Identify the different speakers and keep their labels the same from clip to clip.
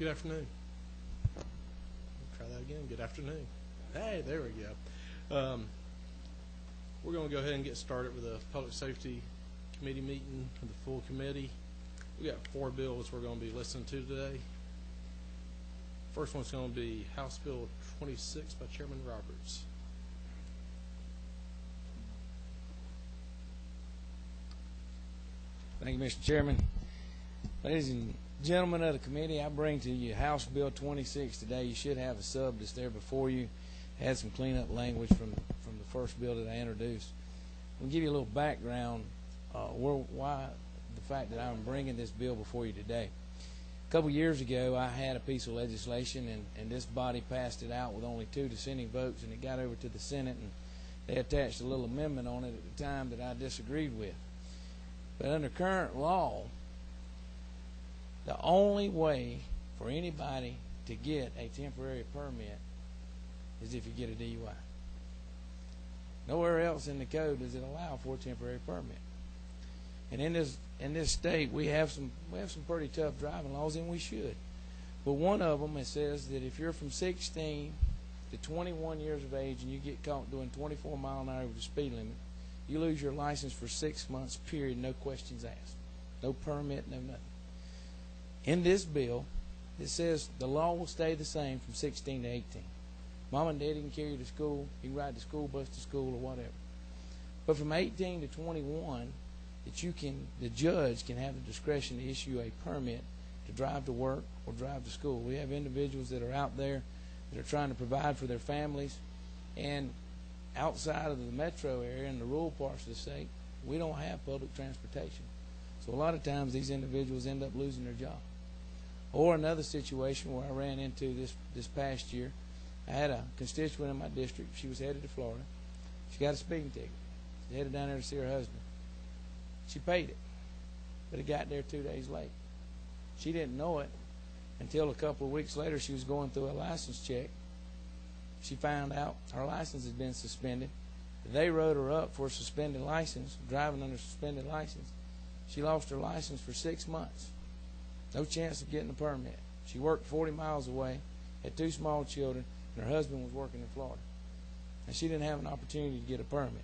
Speaker 1: Good afternoon. Try that again. Good afternoon. Hey, there we go. We're going to go ahead and get started with a Public Safety Committee meeting for the full committee. We got 4 bills we're going to be listening to today. First one's going to be House Bill 26 by Chairman Roberts.
Speaker 2: Thank you, Mr. Chairman. Ladies and gentlemen of the committee, I bring to you House Bill 26 today. You should have a sub that's there before you. Had some cleanup language from the first bill that I introduced. I'll give you a little background why the fact that I'm bringing this bill before you today. A couple years ago, I had a piece of legislation, and this body passed it out with only 2 dissenting votes, and it got over to the Senate, and they attached a little amendment on it at the time that I disagreed with. But under current law, the only way for anybody to get a temporary permit is if you get a DUI. Nowhere else in the code does it allow for a temporary permit. And in this state, we have some pretty tough driving laws, and we should. But one of them, it says that if you're from 16 to 21 years of age and you get caught doing 24 miles an hour over the speed limit, you lose your license for 6 months, period, no questions asked. No permit, no nothing. In this bill, it says the law will stay the same from 16 to 18. Mom and Daddy can carry you to school. You can ride the school bus to school or whatever. But from 18 to 21, the judge can have the discretion to issue a permit to drive to work or drive to school. We have individuals that are out there that are trying to provide for their families, and outside of the metro area and the rural parts of the state, we don't have public transportation. So a lot of times these individuals end up losing their job. Or another situation where I ran into this past year, I had a constituent in my district. She was headed to Florida. She got a speeding ticket. She headed down there to see her husband. She paid it, but it got there 2 days late. She didn't know it until a couple of weeks later. She was going through a license check. She found out her license had been suspended. They wrote her up for a suspended license, driving under suspended license. She lost her license for 6 months. No chance of getting a permit. She worked 40 miles away, had 2 small children, and her husband was working in Florida. And she didn't have an opportunity to get a permit.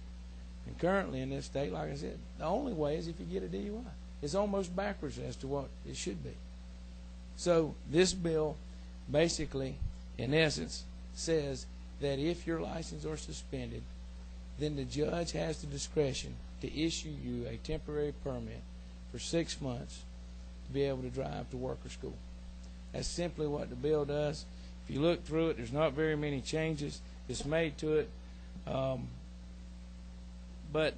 Speaker 2: And currently in this state, like I said, the only way is if you get a DUI. It's almost backwards as to what it should be. So this bill basically, in essence, says that if your license are suspended, then the judge has the discretion to issue you a temporary permit for 6 months to be able to drive to work or school. That's simply what the bill does. If you look through it, there's not very many changes that's made to it. But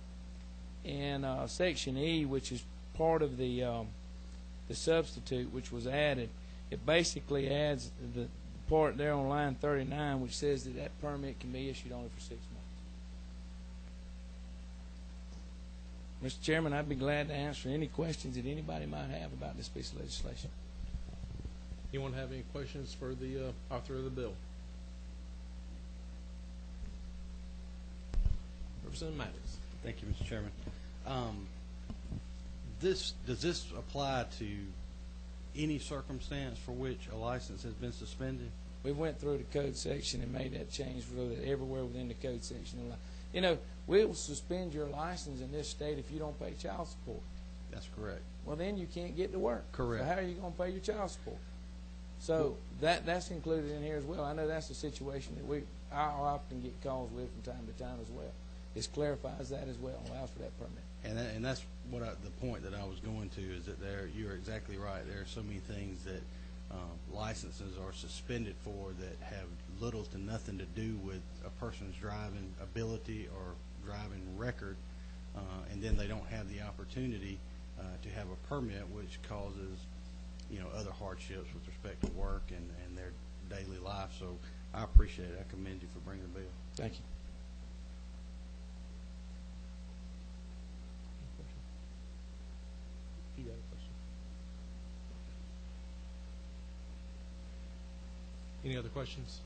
Speaker 2: in Section E, which is part of the substitute which was added, it basically adds the part there on line 39 which says that permit can be issued only for 6 months. Mr. Chairman, I'd be glad to answer any questions that anybody might have about this piece of legislation.
Speaker 1: Anyone have any questions for the author of the bill? Representative Maddox.
Speaker 3: Thank you, Mr. Chairman. Does this apply to any circumstance for which a license has been suspended?
Speaker 2: We went through the code section and made that change so that everywhere within the code section. You know, we'll suspend your license in this state if you don't pay child support.
Speaker 3: That's correct.
Speaker 2: Well, then you can't get to work.
Speaker 3: Correct.
Speaker 2: So how are you going to pay your child support? So that's included in here as well. I know that's a situation that I often get calls with from time to time as well. This clarifies that as well, allows for that permit.
Speaker 3: And that's what the point that I was going to is that you're exactly right. There are so many things that licenses are suspended for that have little to nothing to do with a person's driving ability or driving record, and then they don't have the opportunity to have a permit, which causes other hardships with respect to work and their daily life. So I appreciate it. I commend you for bringing the bill.
Speaker 2: Thank you.
Speaker 1: You got a question? Any other questions?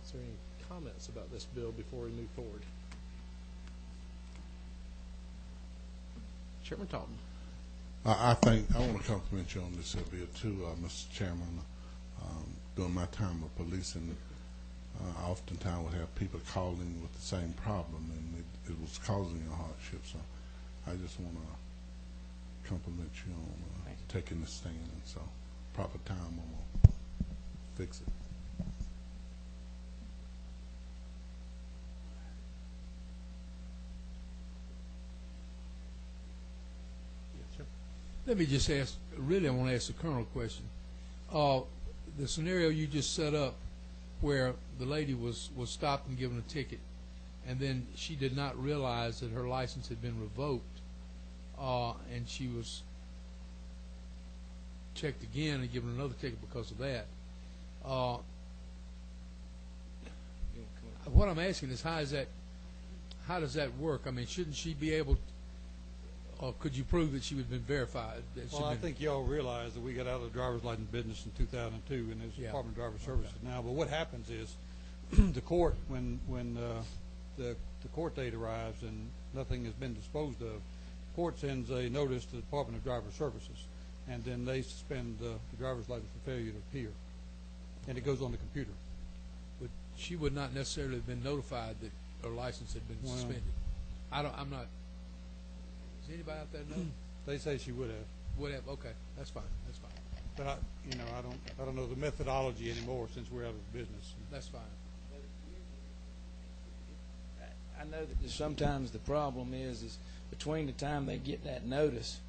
Speaker 1: Is there any comments about this bill before we move forward? Chairman Talton.
Speaker 4: I think I want to compliment you on this bill too, Mr. Chairman. During my time of policing, I oftentimes would have people calling with the same problem, and it was causing a hardship. So I just want to compliment you on taking the stand, and so proper time I'm gonna fix it.
Speaker 1: Yes, sir.
Speaker 5: Let me just ask, really I want to ask the Colonel a question. The scenario you just set up where the lady was stopped and given a ticket, and then she did not realize that her license had been revoked, and she was checked again and given another ticket because of that. What I'm asking is how does that work? I mean, shouldn't she be able to, or could you prove that she would have been verified?
Speaker 6: Well, I think y'all realize that we got out of the driver's license business in 2002, and there's the Department of Driver Services now. But what happens is the court, when the court date arrives and nothing has been disposed of, the court sends a notice to the Department of Driver Services, and then they suspend the driver's license for failure to appear, and it goes on the computer.
Speaker 5: But she would not necessarily have been notified that her license had been suspended. I'm not. Does anybody out there know?
Speaker 6: They say she would have.
Speaker 5: Would have. Okay, that's fine. That's fine.
Speaker 6: But I don't know the methodology anymore since we're out of the business.
Speaker 5: That's fine.
Speaker 2: I know that sometimes the problem is between the time they get that notice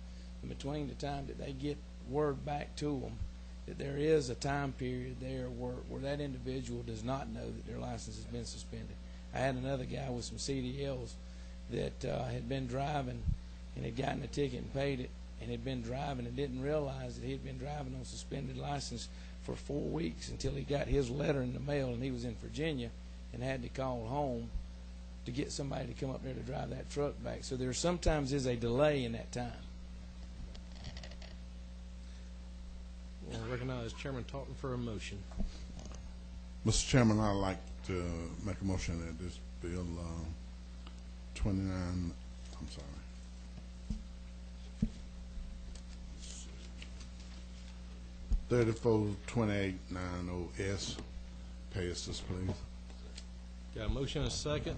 Speaker 2: and between the time that they get word back to them, that there is a time period there where that individual does not know that their license has been suspended. I had another guy with some CDLs that had been driving and had gotten a ticket and paid it, and had been driving and didn't realize that he had been driving on suspended license for 4 weeks until he got his letter in the mail, and he was in Virginia and had to call home to get somebody to come up there to drive that truck back. So there sometimes is a delay in that time.
Speaker 1: We'll recognize Chairman Talton for a motion.
Speaker 4: Mr. Chairman, I'd like to make a motion that this bill 342890S passes, please.
Speaker 1: Got a motion and a second.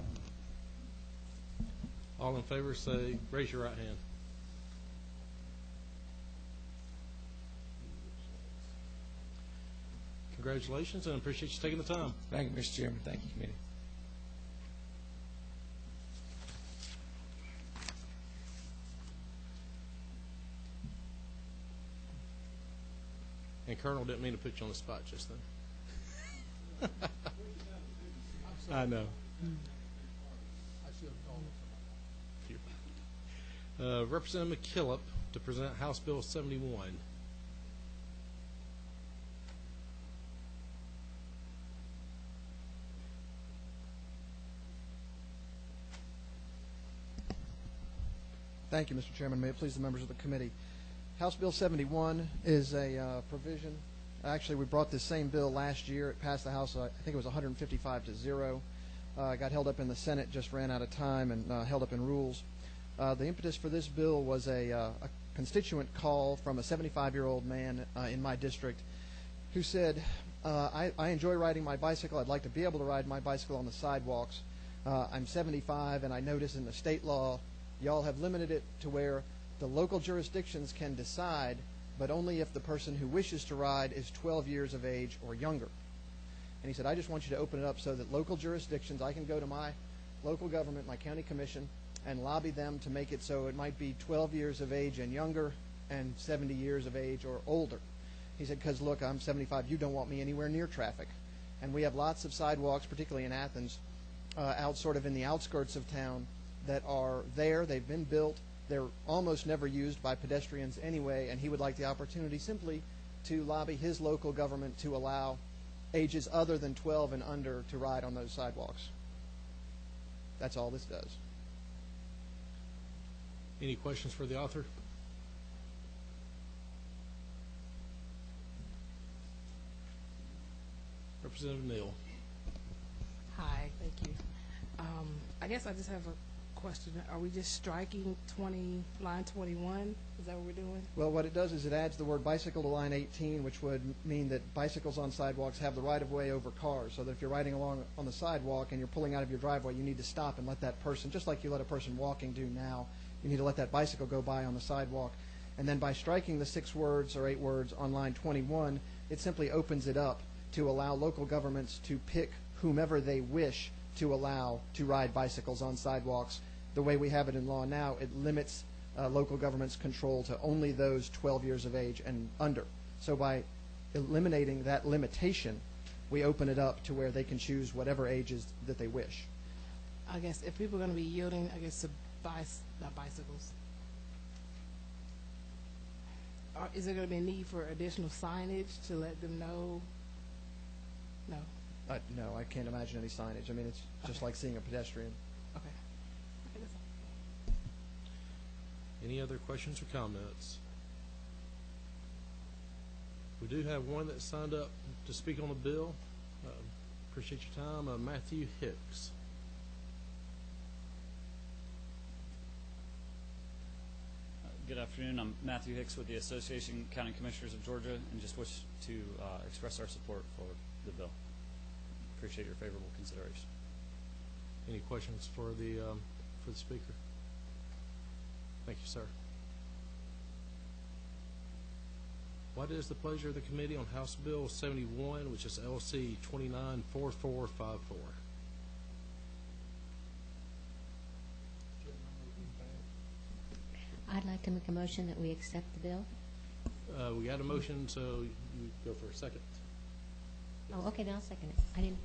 Speaker 1: All in favor say, raise your right hand. Congratulations, and I appreciate you taking the time.
Speaker 2: Thank you, Mr. Chairman. Thank you, committee.
Speaker 1: And Colonel, didn't mean to put you on the spot just then. I know. Representative McKillop to present House Bill 71.
Speaker 7: Thank you, Mr. Chairman. May it please the members of the committee. House Bill 71 is a provision. Actually, we brought this same bill last year. It passed the House, I think it was 155-0. Got held up in the Senate, just ran out of time, and held up in rules. The impetus for this bill was a constituent call from a 75-year-old man in my district who said, I enjoy riding my bicycle. I'd like to be able to ride my bicycle on the sidewalks. I'm 75, and I notice in the state law, y'all have limited it to where the local jurisdictions can decide, but only if the person who wishes to ride is 12 years of age or younger. And he said, I just want you to open it up so that local jurisdictions, I can go to my local government, my county commission, and lobby them to make it so it might be 12 years of age and younger and 70 years of age or older. He said, because look, I'm 75, you don't want me anywhere near traffic. And we have lots of sidewalks, particularly in Athens, out sort of in the outskirts of town that are there. They've been built. They're almost never used by pedestrians anyway, and he would like the opportunity simply to lobby his local government to allow ages other than 12 and under to ride on those sidewalks. That's all this does.
Speaker 1: Any questions for the author? Representative Neal.
Speaker 8: Hi, thank you. I guess I just have a question. Are we just striking line 21? Is that what we're doing?
Speaker 7: Well, what it does is it adds the word bicycle to line 18, which would mean that bicycles on sidewalks have the right-of-way over cars, so that if you're riding along on the sidewalk and you're pulling out of your driveway, you need to stop and let that person, just like you let a person walking do now, you need to let that bicycle go by on the sidewalk. And then by striking the 6 words or 8 words on line 21, it simply opens it up to allow local governments to pick whomever they wish to allow to ride bicycles on sidewalks. The way we have it in law now, it limits local government's control to only those 12 years of age and under. So by eliminating that limitation, we open it up to where they can choose whatever ages that they wish.
Speaker 8: I guess if people are going to be yielding, I guess, to not bicycles, is there going to be a need for additional signage to let them know? No.
Speaker 7: No, I can't imagine any signage. I mean, it's just like seeing a pedestrian.
Speaker 8: Okay. That's all.
Speaker 1: Any other questions or comments? We do have one that signed up to speak on the bill. Appreciate your time. Matthew Hicks.
Speaker 9: Good afternoon. I'm Matthew Hicks with the Association of County Commissioners of Georgia, and just wish to express our support for the bill. Appreciate your favorable consideration.
Speaker 1: Any questions for the speaker? Thank you, sir. What is the pleasure of the committee on House Bill 71, which is LC 294454?
Speaker 10: I'd like to make a motion that we accept the bill.
Speaker 1: We got a motion, so you go for a second.
Speaker 10: Oh, okay, then I'll second it. I didn't.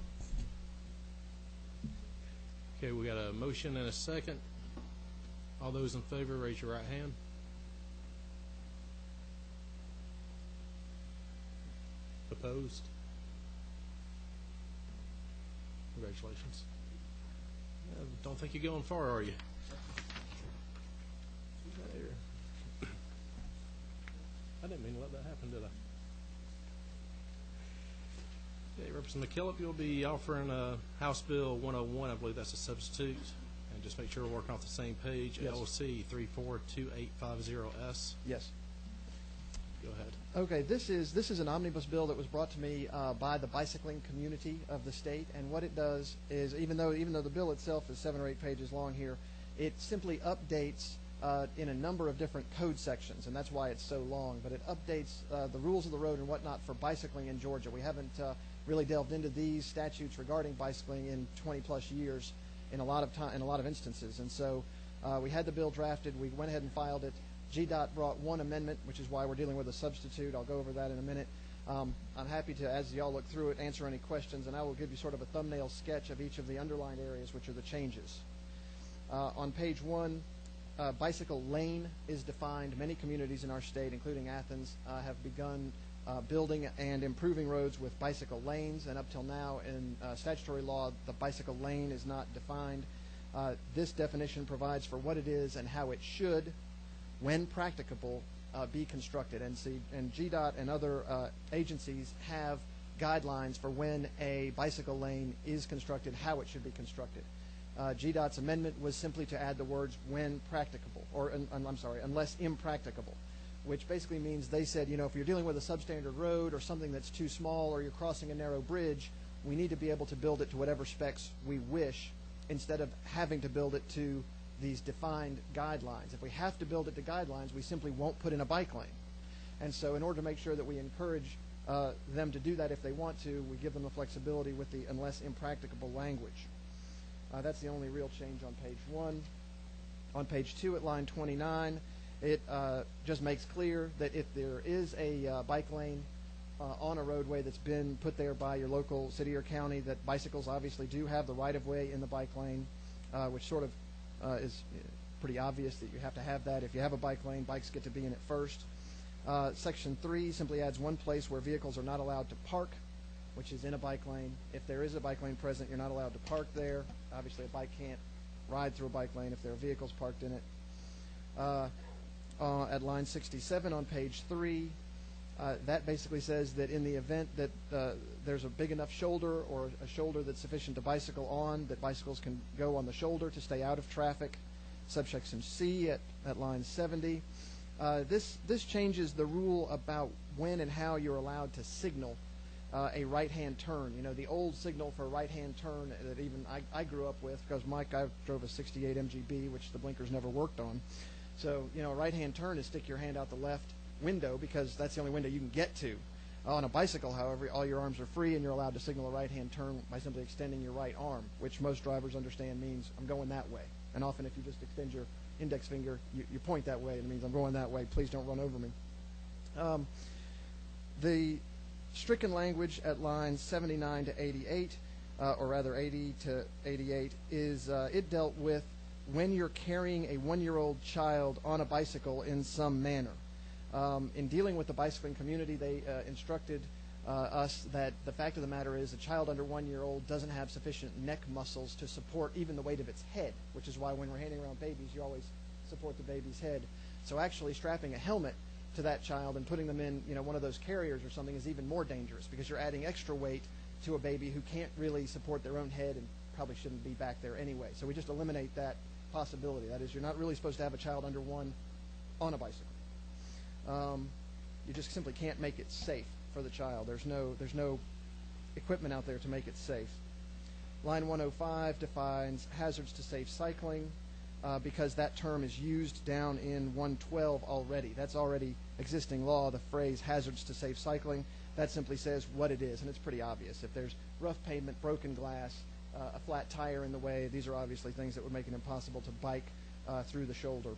Speaker 1: Okay, we got a motion and a second. All those in favor, raise your right hand. Opposed? Congratulations. Don't think you're going far, are you? I didn't mean to let that happen, did I? Okay, Representative McKillop, you'll be offering House Bill 101. I believe that's a substitute. And just make sure we're working off the same page.
Speaker 7: Yes.
Speaker 1: LC 342850S.
Speaker 7: Yes.
Speaker 1: Go ahead.
Speaker 7: Okay, this is an omnibus bill that was brought to me by the bicycling community of the state, and what it does is, even though the bill itself is 7 or 8 pages long here, it simply updates in a number of different code sections, and that's why it's so long. But it updates the rules of the road and whatnot for bicycling in Georgia. We haven't really delved into these statutes regarding bicycling in 20-plus years in a lot of instances, and so we had the bill drafted. We went ahead and filed it. GDOT brought one amendment, which is why we're dealing with a substitute. I'll go over that in a minute. I'm happy to, as y'all look through it, answer any questions, and I will give you sort of a thumbnail sketch of each of the underlined areas, which are the changes. On page 1, bicycle lane is defined. Many communities in our state, including Athens, have begun building and improving roads with bicycle lanes, and up till now in statutory law, the bicycle lane is not defined. This definition provides for what it is and how it should, when practicable, be constructed. And GDOT and other agencies have guidelines for when a bicycle lane is constructed, how it should be constructed. GDOT's amendment was simply to add the words when practicable, or unless impracticable, which basically means they said, if you're dealing with a substandard road or something that's too small, or you're crossing a narrow bridge, we need to be able to build it to whatever specs we wish instead of having to build it to these defined guidelines. If we have to build it to guidelines, we simply won't put in a bike lane. And so in order to make sure that we encourage them to do that if they want to, we give them the flexibility with the unless impracticable language. That's the only real change on page 1. On page 2 at line 29, it just makes clear that if there is a bike lane on a roadway that's been put there by your local city or county, that bicycles obviously do have the right-of-way in the bike lane, which sort of is pretty obvious that you have to have that. If you have a bike lane, bikes get to be in it first. Section 3 simply adds one place where vehicles are not allowed to park, which is in a bike lane. If there is a bike lane present, you're not allowed to park there. Obviously, a bike can't ride through a bike lane if there are vehicles parked in it. At line 67 on page 3, That basically says that in the event that there's a big enough shoulder or a shoulder that's sufficient to bicycle on, that bicycles can go on the shoulder to stay out of traffic. Subsection C at line 70. This changes the rule about when and how you're allowed to signal a right-hand turn. You know, the old signal for a right-hand turn that even I grew up with, because Mike, I drove a 68 MGB, which the blinkers never worked on. So, you know, a right-hand turn is stick your hand out the left window because that's the only window you can get to. On a bicycle, however, all your arms are free and you're allowed to signal a right-hand turn by simply extending your right arm, which most drivers understand means I'm going that way. And often if you just extend your index finger, you point that way, and it means I'm going that way. Please don't run over me. The stricken language at lines 79 to 88, or rather 80 to 88, is it dealt with when you're carrying a 1-year-old child on a bicycle in some manner. In dealing with the bicycling community, they instructed us that the fact of the matter is a child under 1 year old doesn't have sufficient neck muscles to support even the weight of its head, which is why when we're handing around babies, you always support the baby's head. So actually strapping a helmet to that child and putting them in, you know, one of those carriers or something is even more dangerous because you're adding extra weight to a baby who can't really support their own head and probably shouldn't be back there anyway. So we just eliminate that possibility. That is, you're not really supposed to have a child under 1 on a bicycle. You just simply can't make it safe for the child. There's no equipment out there to make it safe. Line 105 defines hazards to safe cycling because that term is used down in 112 already. That's already existing law, the phrase hazards to safe cycling. That simply says what it is, and it's pretty obvious. If there's rough pavement, broken glass, a flat tire in the way, these are obviously things that would make it impossible to bike through the shoulder.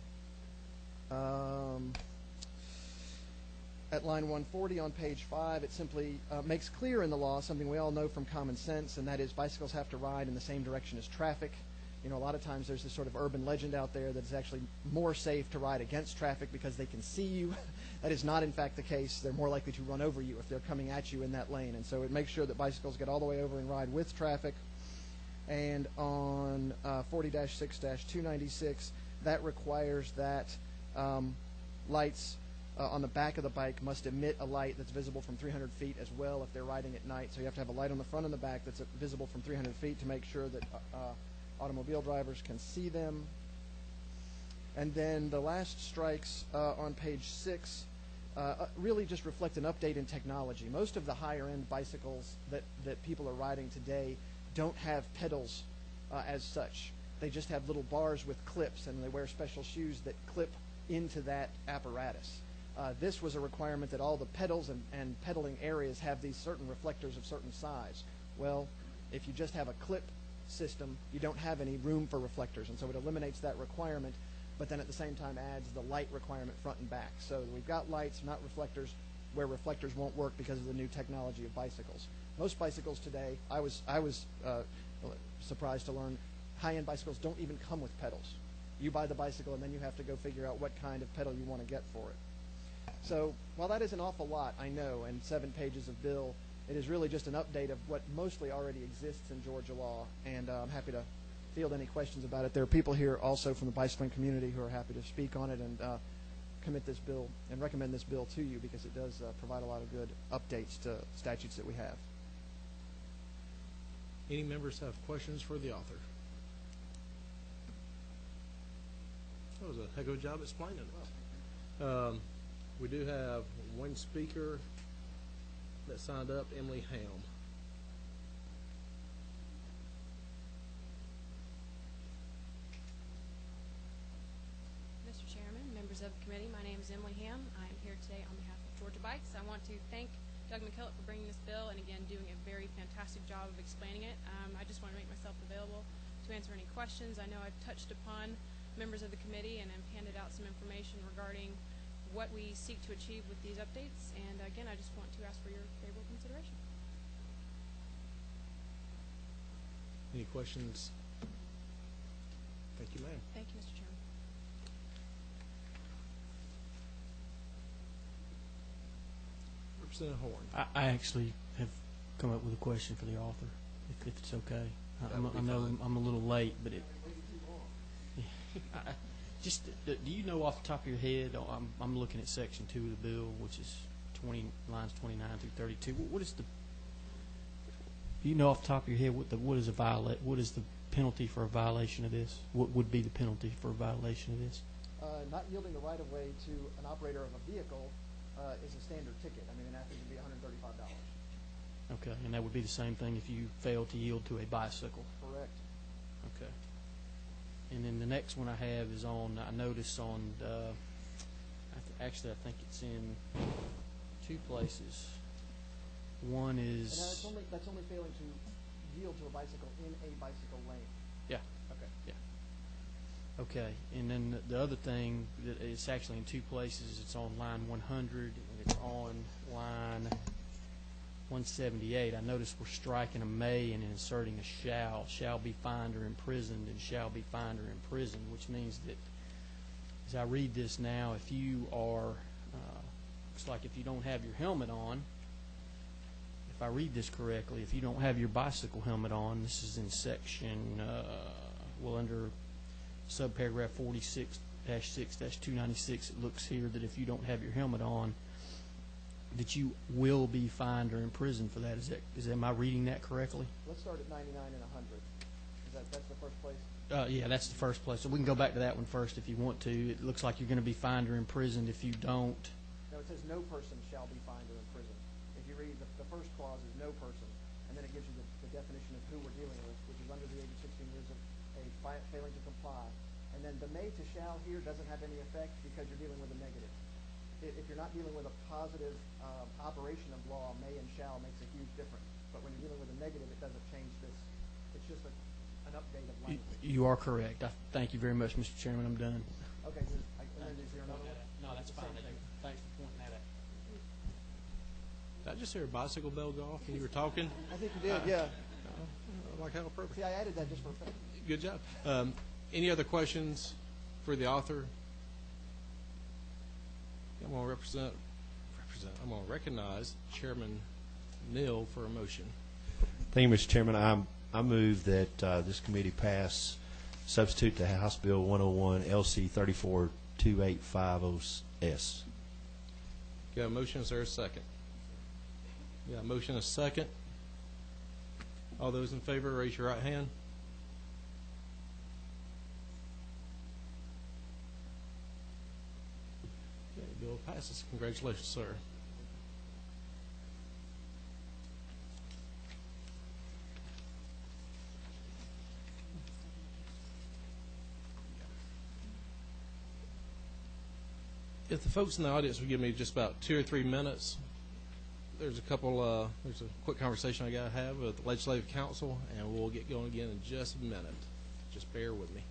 Speaker 7: At line 140 on page 5, it simply makes clear in the law something we all know from common sense, and that is bicycles have to ride in the same direction as traffic. You know, a lot of times there's this sort of urban legend out there that it's actually more safe to ride against traffic because they can see you. That is not, in fact, the case. They're more likely to run over you if they're coming at you in that lane. And so it makes sure that bicycles get all the way over and ride with traffic. And on 40-6-296, that requires that lights on the back of the bike must emit a light that's visible from 300 feet as well if they're riding at night. So you have to have a light on the front and the back that's visible from 300 feet to make sure that automobile drivers can see them. And then the last strikes on page 6 really just reflect an update in technology. Most of the higher-end bicycles that people are riding today don't have pedals as such. They just have little bars with clips, and they wear special shoes that clip into that apparatus. This was a requirement that all the pedals and pedaling areas have these certain reflectors of certain size. Well, if you just have a clip system, you don't have any room for reflectors, and so it eliminates that requirement, but then at the same time adds the light requirement front and back. So we've got lights, not reflectors, where reflectors won't work because of the new technology of bicycles. Most bicycles today, I was surprised to learn, high-end bicycles don't even come with pedals. You buy the bicycle, and then you have to go figure out what kind of pedal you want to get for it. So while that is an awful lot, I know, and 7 pages of bill, it is really just an update of what mostly already exists in Georgia law, and I'm happy to field any questions about it. There are people here also from the bicycling community who are happy to speak on it and commit this bill and recommend this bill to you because it does provide a lot of good updates to statutes that we have.
Speaker 1: Any members have questions for the author? That was a heck of a job explaining it. We do have one speaker that signed up, Emily Helm.
Speaker 11: Mr. Chairman, members of the committee, my name is Emily Ham. I am here today on behalf of Georgia Bikes. I want to thank Doug McKillop for bringing this bill and, again, doing a very fantastic job of explaining it. I just want to make myself available to answer any questions. I know I've touched upon members of the committee and have handed out some information regarding what we seek to achieve with these updates. And, again, I just want to ask for your favorable consideration.
Speaker 1: Any questions? Thank you, ma'am.
Speaker 11: Thank you, Mr. Chairman.
Speaker 1: Representative Horn.
Speaker 12: I actually have come up with a question for the author, if it's okay. I know I'm a little late, but do you know off the top of your head? I'm looking at Section 2 of the bill, which is lines 29 through 32. What is the? Do you know off the top of your head what is the penalty for a violation of this? What would be the penalty for a violation of this?
Speaker 7: Not yielding the right of way to an operator of a vehicle is a standard ticket. I mean, in Athens, it would be $135.
Speaker 12: Okay, and that would be the same thing if you fail to yield to a bicycle.
Speaker 7: Correct.
Speaker 12: Okay. And then the next one I have is on. I noticed on. Actually, I think it's in 2 places. One is.
Speaker 7: And that's only failing to yield to a bicycle in a bicycle lane.
Speaker 12: Yeah.
Speaker 7: Okay.
Speaker 12: Yeah. Okay, and then the other thing that it's actually in 2 places. It's on line 100 and it's on line 178. I noticed we're striking a may and inserting a shall be fined or imprisoned, and shall be fined or imprisoned, which means that as I read this now, if you are, looks like if you don't have your helmet on, if I read this correctly, if you don't have your bicycle helmet on, this is in section, under subparagraph 46-6-296, it looks here that if you don't have your helmet on, that you will be fined or imprisoned for that. Am I reading that correctly?
Speaker 7: Let's start at 99 and 100. That's the first place?
Speaker 12: Yeah, that's the first place. So we can go back to that one first if you want to. It looks like you're going to be fined or imprisoned if you don't.
Speaker 7: No, it says no person shall be fined or imprisoned. If you read the first clause is no person, and then it gives you the definition of who we're dealing with, which is under the age of 16 years of age, failing to comply. And then the may to shall here doesn't have any effect because you're dealing with a negative. If you're not dealing with a positive operation of law, may and shall makes a huge difference. But when you're dealing with a negative, it doesn't change this. It's just an update of language.
Speaker 12: You are correct. Thank you very much, Mr. Chairman. I'm done.
Speaker 7: Okay. And then is there another one?
Speaker 12: No, that's fine. Thanks for pointing that out.
Speaker 1: Did I just hear a bicycle bell go off when you were talking?
Speaker 7: I think you did, yeah.
Speaker 1: Like how appropriate.
Speaker 7: See, I added that just for effect.
Speaker 1: Good job. Any other questions for the author? I'm going to I'm going to recognize Chairman Neal for a motion.
Speaker 13: Thank you, Mr. Chairman. I move that this committee pass substitute to House Bill 101 LC 342850S.
Speaker 1: Got a motion? Is there a second? Got a motion and a second. All those in favor, raise your right hand. Okay, bill passes. Congratulations, sir. If the folks in the audience would give me just about 2 or 3 minutes, there's a quick conversation I got to have with the Legislative Council, and we'll get going again in just a minute. Just bear with me.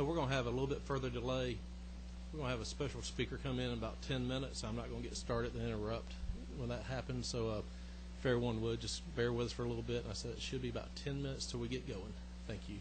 Speaker 1: we're going to have a little bit further delay. We're going to have a special speaker come in about 10 minutes. I'm not going to get started and interrupt when that happens. So if everyone would, just bear with us for a little bit. And I said it should be about 10 minutes till we get going. Thank you.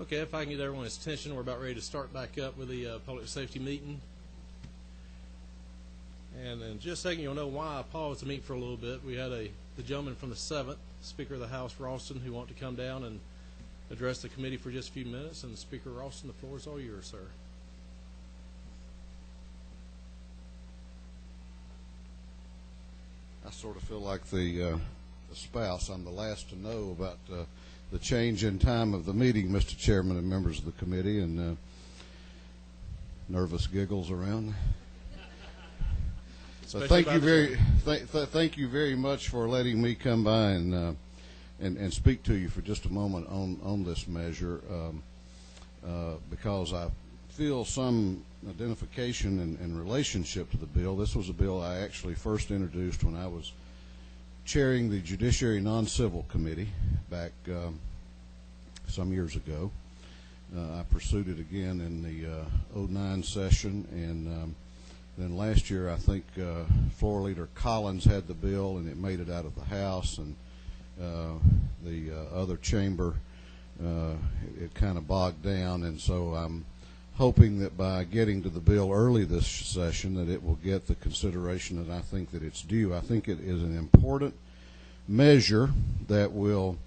Speaker 1: Okay, if I can get everyone's attention, we're about ready to start back up with the public safety meeting. And in just a second, you'll know why I paused the meeting for a little bit. We had the gentleman from the 7th, Speaker of the House, Ralston, who wanted to come down and address the committee for just a few minutes. And Speaker Ralston, the floor is all yours, sir.
Speaker 14: I sort of feel like the spouse. I'm the last to know about the change in time of the meeting, Mr. Chairman and members of the committee, and nervous giggles around. So thank you very much for letting me come by and speak to you for just a moment on this measure, because I feel some identification and relationship to the bill. This was a bill I actually first introduced when I was chairing the Judiciary Non-Civil Committee back some years ago. I pursued it again in the 09 session, and then last year I think Floor Leader Collins had the bill and it made it out of the House, and the other chamber it kind of bogged down, and so I'm hoping that by getting to the bill early this session that it will get the consideration that I think that it's due. I think it is an important measure that will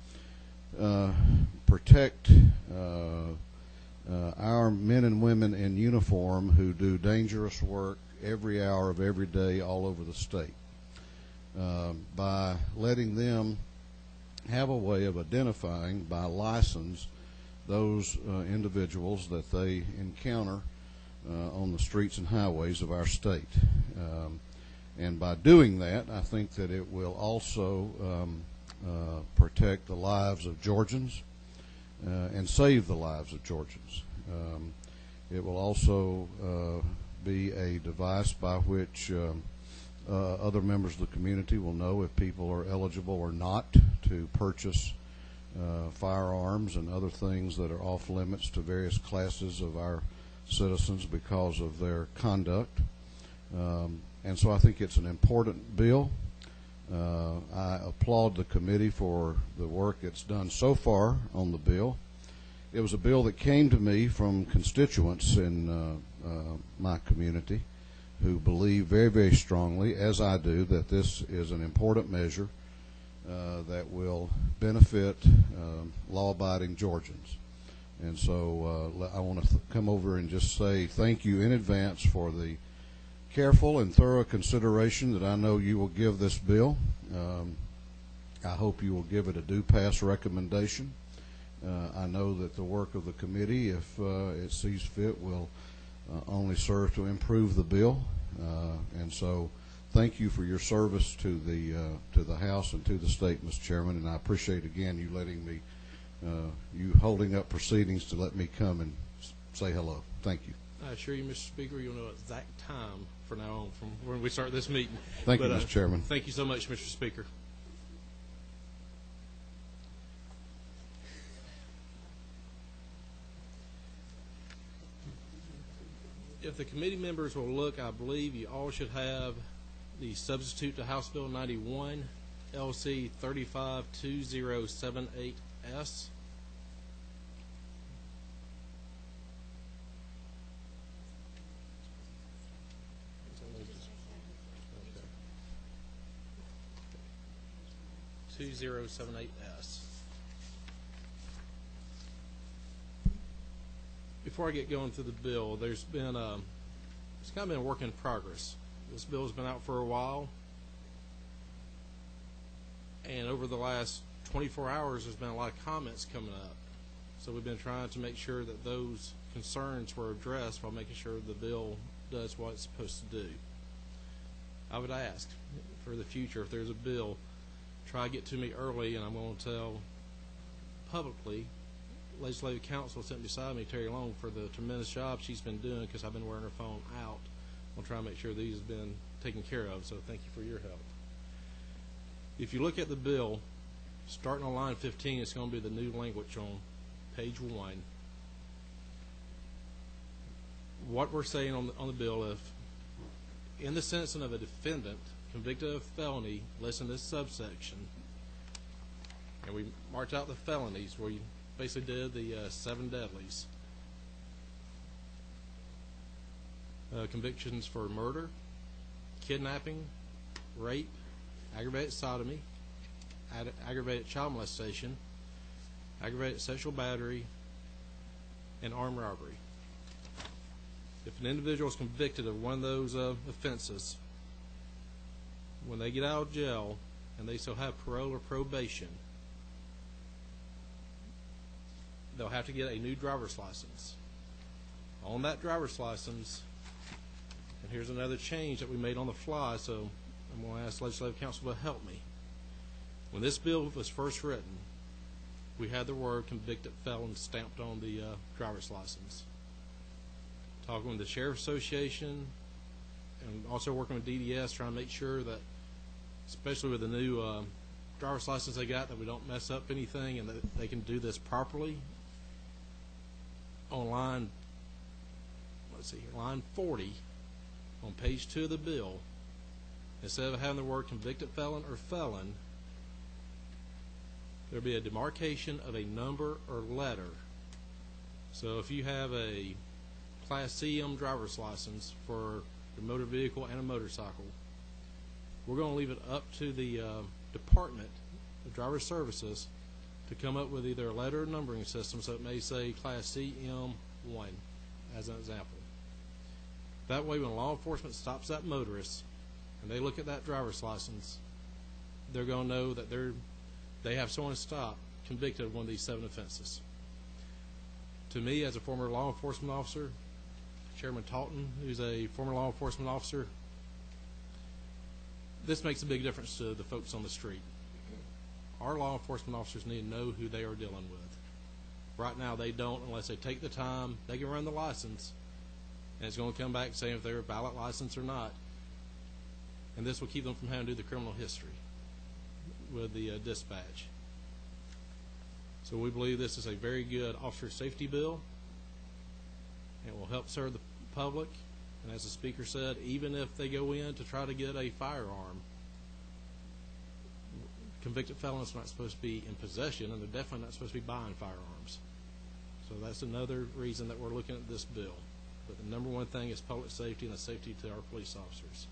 Speaker 14: protect our men and women in uniform who do dangerous work every hour of every day all over the state, by letting them have a way of identifying by license those individuals that they encounter on the streets and highways of our state. And by doing that, I think that it will also protect the lives of Georgians and save the lives of Georgians. It will also be a device by which other members of the community will know if people are eligible or not to purchase firearms and other things that are off limits to various classes of our citizens because of their conduct. And so I think it's an important bill. I applaud the committee for the work it's done so far on the bill. It was a bill that came to me from constituents in my community who believe very, very strongly, as I do, that this is an important measure that will benefit law-abiding Georgians. And so I want to come over and just say thank you in advance for the careful and thorough consideration that I know you will give this bill. I hope you will give it a do-pass recommendation. I know that the work of the committee, if it sees fit, will only serve to improve the bill. And so thank you for your service to the House and to the state, Mr. Chairman, and I appreciate again you letting me, you holding up proceedings to let me come and say hello. Thank you.
Speaker 1: I assure you, Mr. Speaker, you'll know exact time from now on from when we start this meeting.
Speaker 14: Thank you, Mr. Chairman.
Speaker 1: Thank you so much, Mr. Speaker. If the committee members will look, I believe you all should have the substitute to House Bill 91, LC 352078S. Okay. 2078S. Before I get going through the bill, there's been it's kind of been a work in progress. This bill has been out for a while, and over the last 24 hours, there's been a lot of comments coming up. So we've been trying to make sure that those concerns were addressed while making sure the bill does what it's supposed to do. I would ask for the future, if there's a bill, try to get to me early, and I'm going to tell publicly. Legislative Counsel sitting beside me, Terry Long, for the tremendous job she's been doing because I've been wearing her phone out. I'll try to make sure these have been taken care of, so thank you for your help. If you look at the bill, starting on line 15, it's going to be the new language on page 1. What we're saying on the bill, if in the sentencing of a defendant convicted of felony, listen to this subsection, and we marked out the felonies where you basically did the 7 deadlies. Convictions for murder, kidnapping, rape, aggravated sodomy, aggravated child molestation, aggravated sexual battery, and armed robbery. If an individual is convicted of one of those offenses, when they get out of jail and they still have parole or probation, they'll have to get a new driver's license. On that driver's license, and here's another change that we made on the fly, so I'm going to ask Legislative Council to help me. When this bill was first written, we had the word convicted felon stamped on the driver's license. Talking with the Sheriff's Association and also working with DDS, trying to make sure that, especially with the new driver's license they got, that we don't mess up anything and that they can do this properly. On line 40 on page 2 of the bill, instead of having the word convicted felon or felon, there'll be a demarcation of a number or letter. So if you have a Class CM driver's license for the motor vehicle and a motorcycle, we're going to leave it up to the Department of Driver Services to come up with either a letter or numbering system, so it may say Class CM1 as an example. That way, when law enforcement stops that motorist and they look at that driver's license, they're going to know that they have someone stopped convicted of one of these 7 offenses. To me, as a former law enforcement officer, Chairman Talton, who's a former law enforcement officer, this makes a big difference to the folks on the street. Our law enforcement officers need to know who they are dealing with. Right now, they don't unless they take the time. They can run the license, and it's going to come back saying if they're a valid license or not. And this will keep them from having to do the criminal history with the dispatch. So we believe this is a very good officer safety bill. It will help serve the public. And as the speaker said, even if they go in to try to get a firearm, convicted felons are not supposed to be in possession, and they're definitely not supposed to be buying firearms. So that's another reason that we're looking at this bill. But the number one thing is public safety and the safety to our police officers.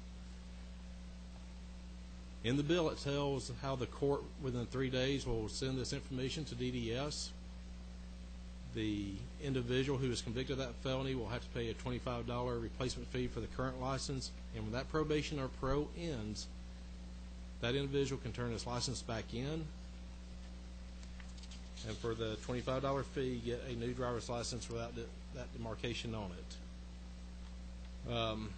Speaker 1: In the bill, it tells how the court within 3 days will send this information to DDS. The individual who is convicted of that felony will have to pay a $25 replacement fee for the current license, and when that probation or parole ends, that individual can turn his license back in, and for the $25 fee, get a new driver's license without that demarcation on it. On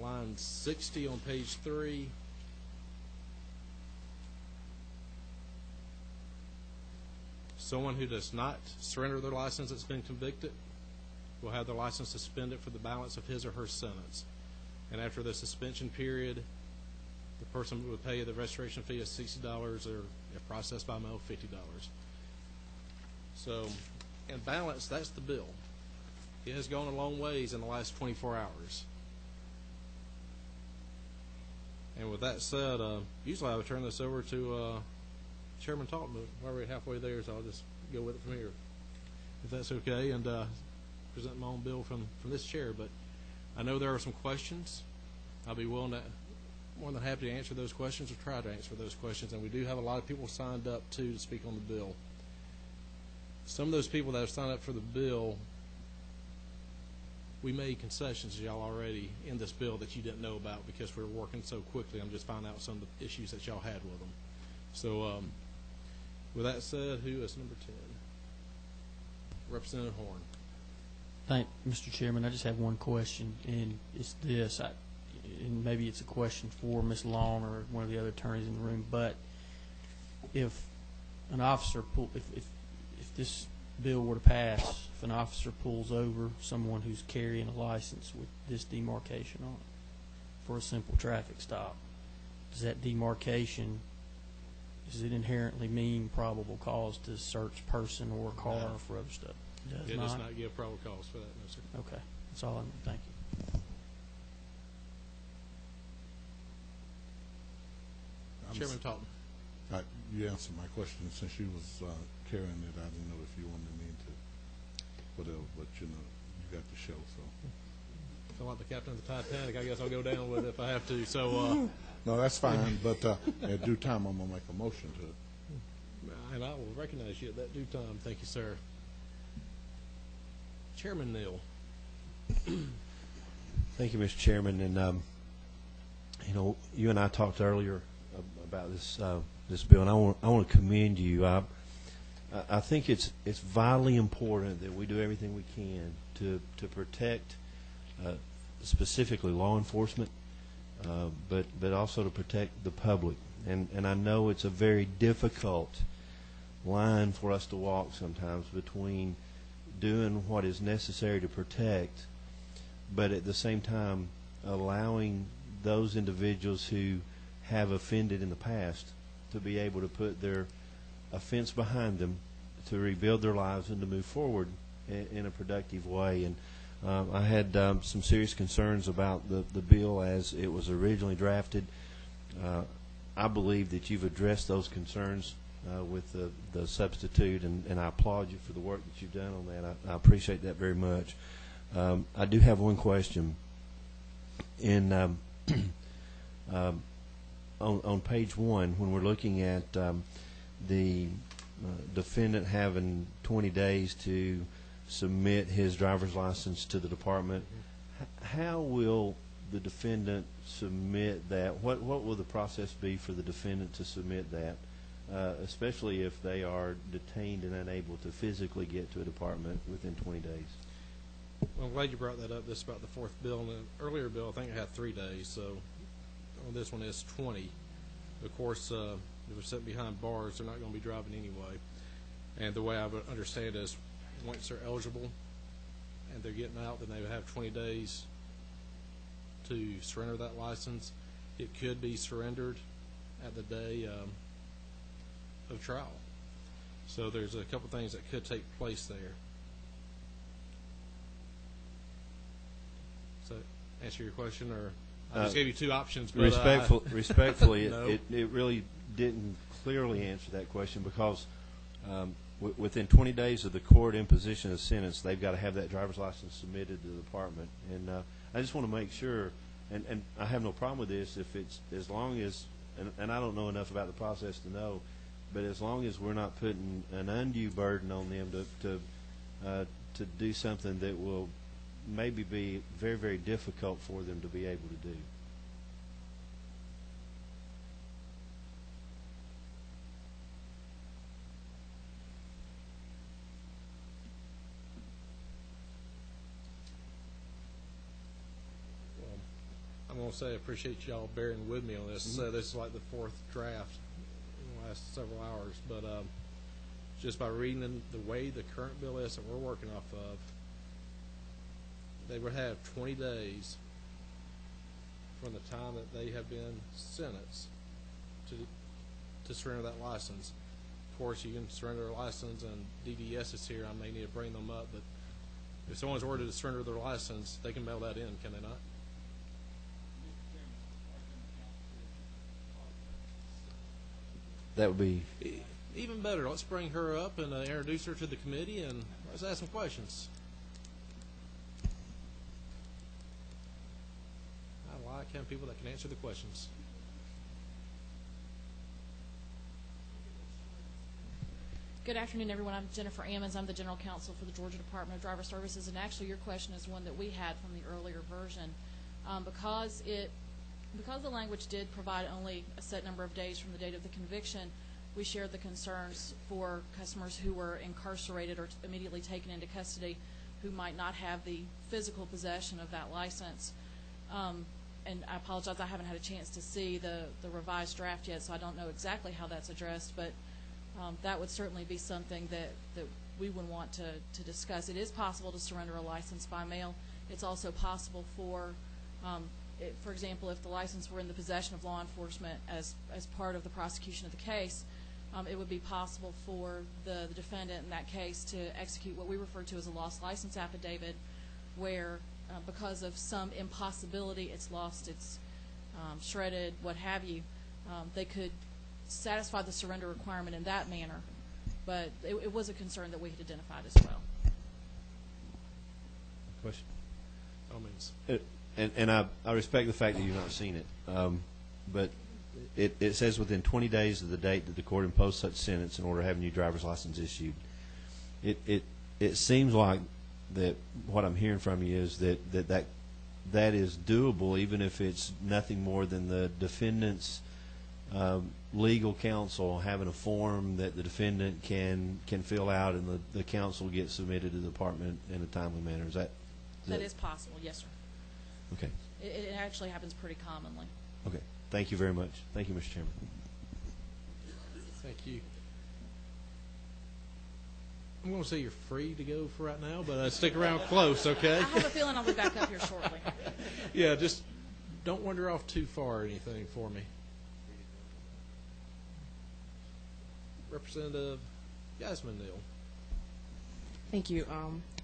Speaker 1: line 60 on page 3, someone who does not surrender their license that's been convicted will have their license suspended for the balance of his or her sentence. And after the suspension period, the person would pay the restoration fee of $60, or if processed by mail, $50. So, in balance, that's the bill. It has gone a long ways in the last 24 hours. And with that said, usually I would turn this over to Chairman Talton, but while we're halfway there, so I'll just go with it from here, if that's okay, and present my own bill from this chair. But I know there are some questions. I'll be more than happy to answer those questions or try to answer those questions, and we do have a lot of people signed up, too, to speak on the bill. Some of those people that have signed up for the bill, we made concessions to y'all already in this bill that you didn't know about because we were working so quickly. I'm just finding out some of the issues that y'all had with them. So, with that said, who is number 10? Representative Horn.
Speaker 12: Thank Mr. Chairman. I just have one question, and it's this. And maybe it's a question for Ms. Long or one of the other attorneys in the room. But if an officer if this bill were to pass, if an officer pulls over someone who's carrying a license with this demarcation on it for a simple traffic stop, does that demarcation, does it inherently mean probable cause to search person or car
Speaker 1: No.
Speaker 12: for other stuff?
Speaker 1: It does not give probable cause for that, no, sir.
Speaker 12: Okay, that's all I need. Thank you.
Speaker 1: Chairman Talton.
Speaker 4: You answered my question. Since you was carrying it, I didn't know if you wanted me to whatever, but you got the show, so.
Speaker 1: So like the captain of the Titanic, I guess I'll go down with it if I have to. So
Speaker 4: no, that's fine, but at due time, I'm gonna make a motion to it.
Speaker 1: and I will recognize you at that due time. Thank you, sir. Chairman Neal.
Speaker 13: Thank you, Mr. Chairman. And you and I talked earlier about this bill, and I want to commend you. I think it's vitally important that we do everything we can to protect specifically law enforcement, but also to protect the public. And I know it's a very difficult line for us to walk sometimes between doing what is necessary to protect, but at the same time allowing those individuals who have offended in the past to be able to put their offense behind them, to rebuild their lives and to move forward in a productive way. And I had some serious concerns about the bill as it was originally drafted. I believe that you've addressed those concerns with the substitute, and I applaud you for the work that you've done on that. I appreciate that very much. I do have one question. On page 1, when we're looking at the defendant having 20 days to submit his driver's license to the department, how will the defendant submit that? What will the process be for the defendant to submit that, especially if they are detained and unable to physically get to a department within 20 days?
Speaker 1: Well, I'm glad you brought that up. This is about the fourth bill. In the earlier bill, I think it had 3 days, so on this one it's 20. Of course, if they're sitting behind bars, they're not going to be driving anyway. And the way I would understand it is once they're eligible and they're getting out, then they would have 20 days to surrender that license. It could be surrendered at the day of trial. So there's a couple things that could take place there. So answer your question, or I just gave you 2 options. But
Speaker 13: respectfully,
Speaker 1: no.
Speaker 13: it really didn't clearly answer that question, because within 20 days of the court imposition of sentence, they've got to have that driver's license submitted to the department. And I just want to make sure, and I have no problem with this, if it's as long as, and I don't know enough about the process to know, but as long as we're not putting an undue burden on them to do something that will maybe be very, very difficult for them to be able to do.
Speaker 1: Well, I'm going to say I appreciate y'all bearing with me on this. So this is like the 4th draft in the last several hours, but just by reading the way the current bill is that we're working off of, they would have 20 days from the time that they have been sentenced to surrender that license. Of course, you can surrender a license, and DDS is here. I may need to bring them up, but if someone's ordered to surrender their license, they can mail that in, can they not?
Speaker 13: That would be
Speaker 1: even better. Let's bring her up and introduce her to the committee, and let's ask some questions. I like having people that can answer the questions.
Speaker 15: Good afternoon, everyone. I'm Jennifer Ammons. I'm the General Counsel for the Georgia Department of Driver Services, and actually your question is one that we had from the earlier version. Because the language did provide only a set number of days from the date of the conviction, we shared the concerns for customers who were incarcerated or immediately taken into custody who might not have the physical possession of that license. And I apologize, I haven't had a chance to see the revised draft yet, so I don't know exactly how that's addressed, but that would certainly be something that we would want to discuss. It is possible to surrender a license by mail. It's also possible for example, if the license were in the possession of law enforcement as part of the prosecution of the case, it would be possible for the defendant in that case to execute what we refer to as a lost license affidavit, where because of some impossibility, it's lost, it's shredded, what have you, they could satisfy the surrender requirement in that manner, but it was a concern that we had identified as well.
Speaker 13: Question?
Speaker 1: By all means.
Speaker 13: And I respect the fact that you've not seen it, but it says within 20 days of the date that the court imposed such sentence in order to have a new driver's license issued. It seems like that what I'm hearing from you is that is doable, even if it's nothing more than the defendant's legal counsel having a form that the defendant can fill out, and the counsel gets submitted to the department in a timely manner. Is that
Speaker 15: is possible, yes, sir.
Speaker 13: Okay.
Speaker 15: It actually happens pretty commonly.
Speaker 13: Okay. Thank you very much. Thank you, Mr. Chairman.
Speaker 1: Thank you. I'm going to say you're free to go for right now, but stick around close, okay?
Speaker 15: I have a feeling I'll be back up here shortly.
Speaker 1: Yeah, just don't wander off too far or anything for me. Representative Yasmin-Neal.
Speaker 8: Thank you.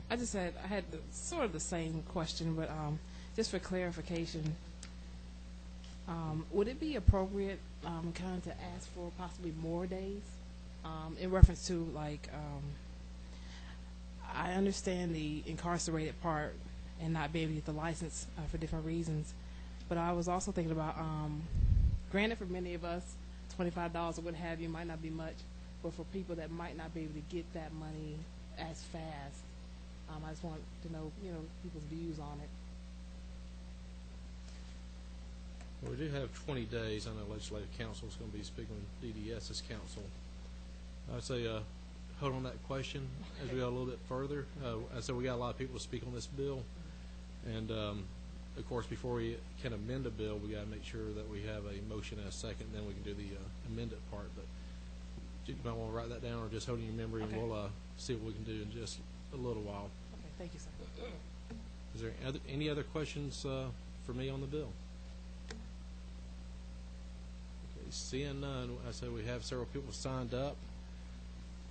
Speaker 8: I had sort of the same question, but just for clarification, would it be appropriate kind of to ask for possibly more days in reference to, like, I understand the incarcerated part and not being able to get the license for different reasons, but I was also thinking about, granted for many of us, $25 or what have you might not be much, but for people that might not be able to get that money as fast, I just want to know, people's views on it.
Speaker 1: Well, we do have 20 days. I know Legislative Council is going to be speaking with DDS's counsel. I'd say hold on that question as we go a little bit further. I said we got a lot of people to speak on this bill, and of course, before we can amend a bill, we got to make sure that we have a motion and a second. Then we can do the amended part. But you might want to write that down, or just hold in your memory,
Speaker 8: Okay.
Speaker 1: and we'll see what we can do in just a little while.
Speaker 8: Okay, thank you, sir.
Speaker 1: Is there any other questions for me on the bill? Okay, seeing none, I said we have several people signed up.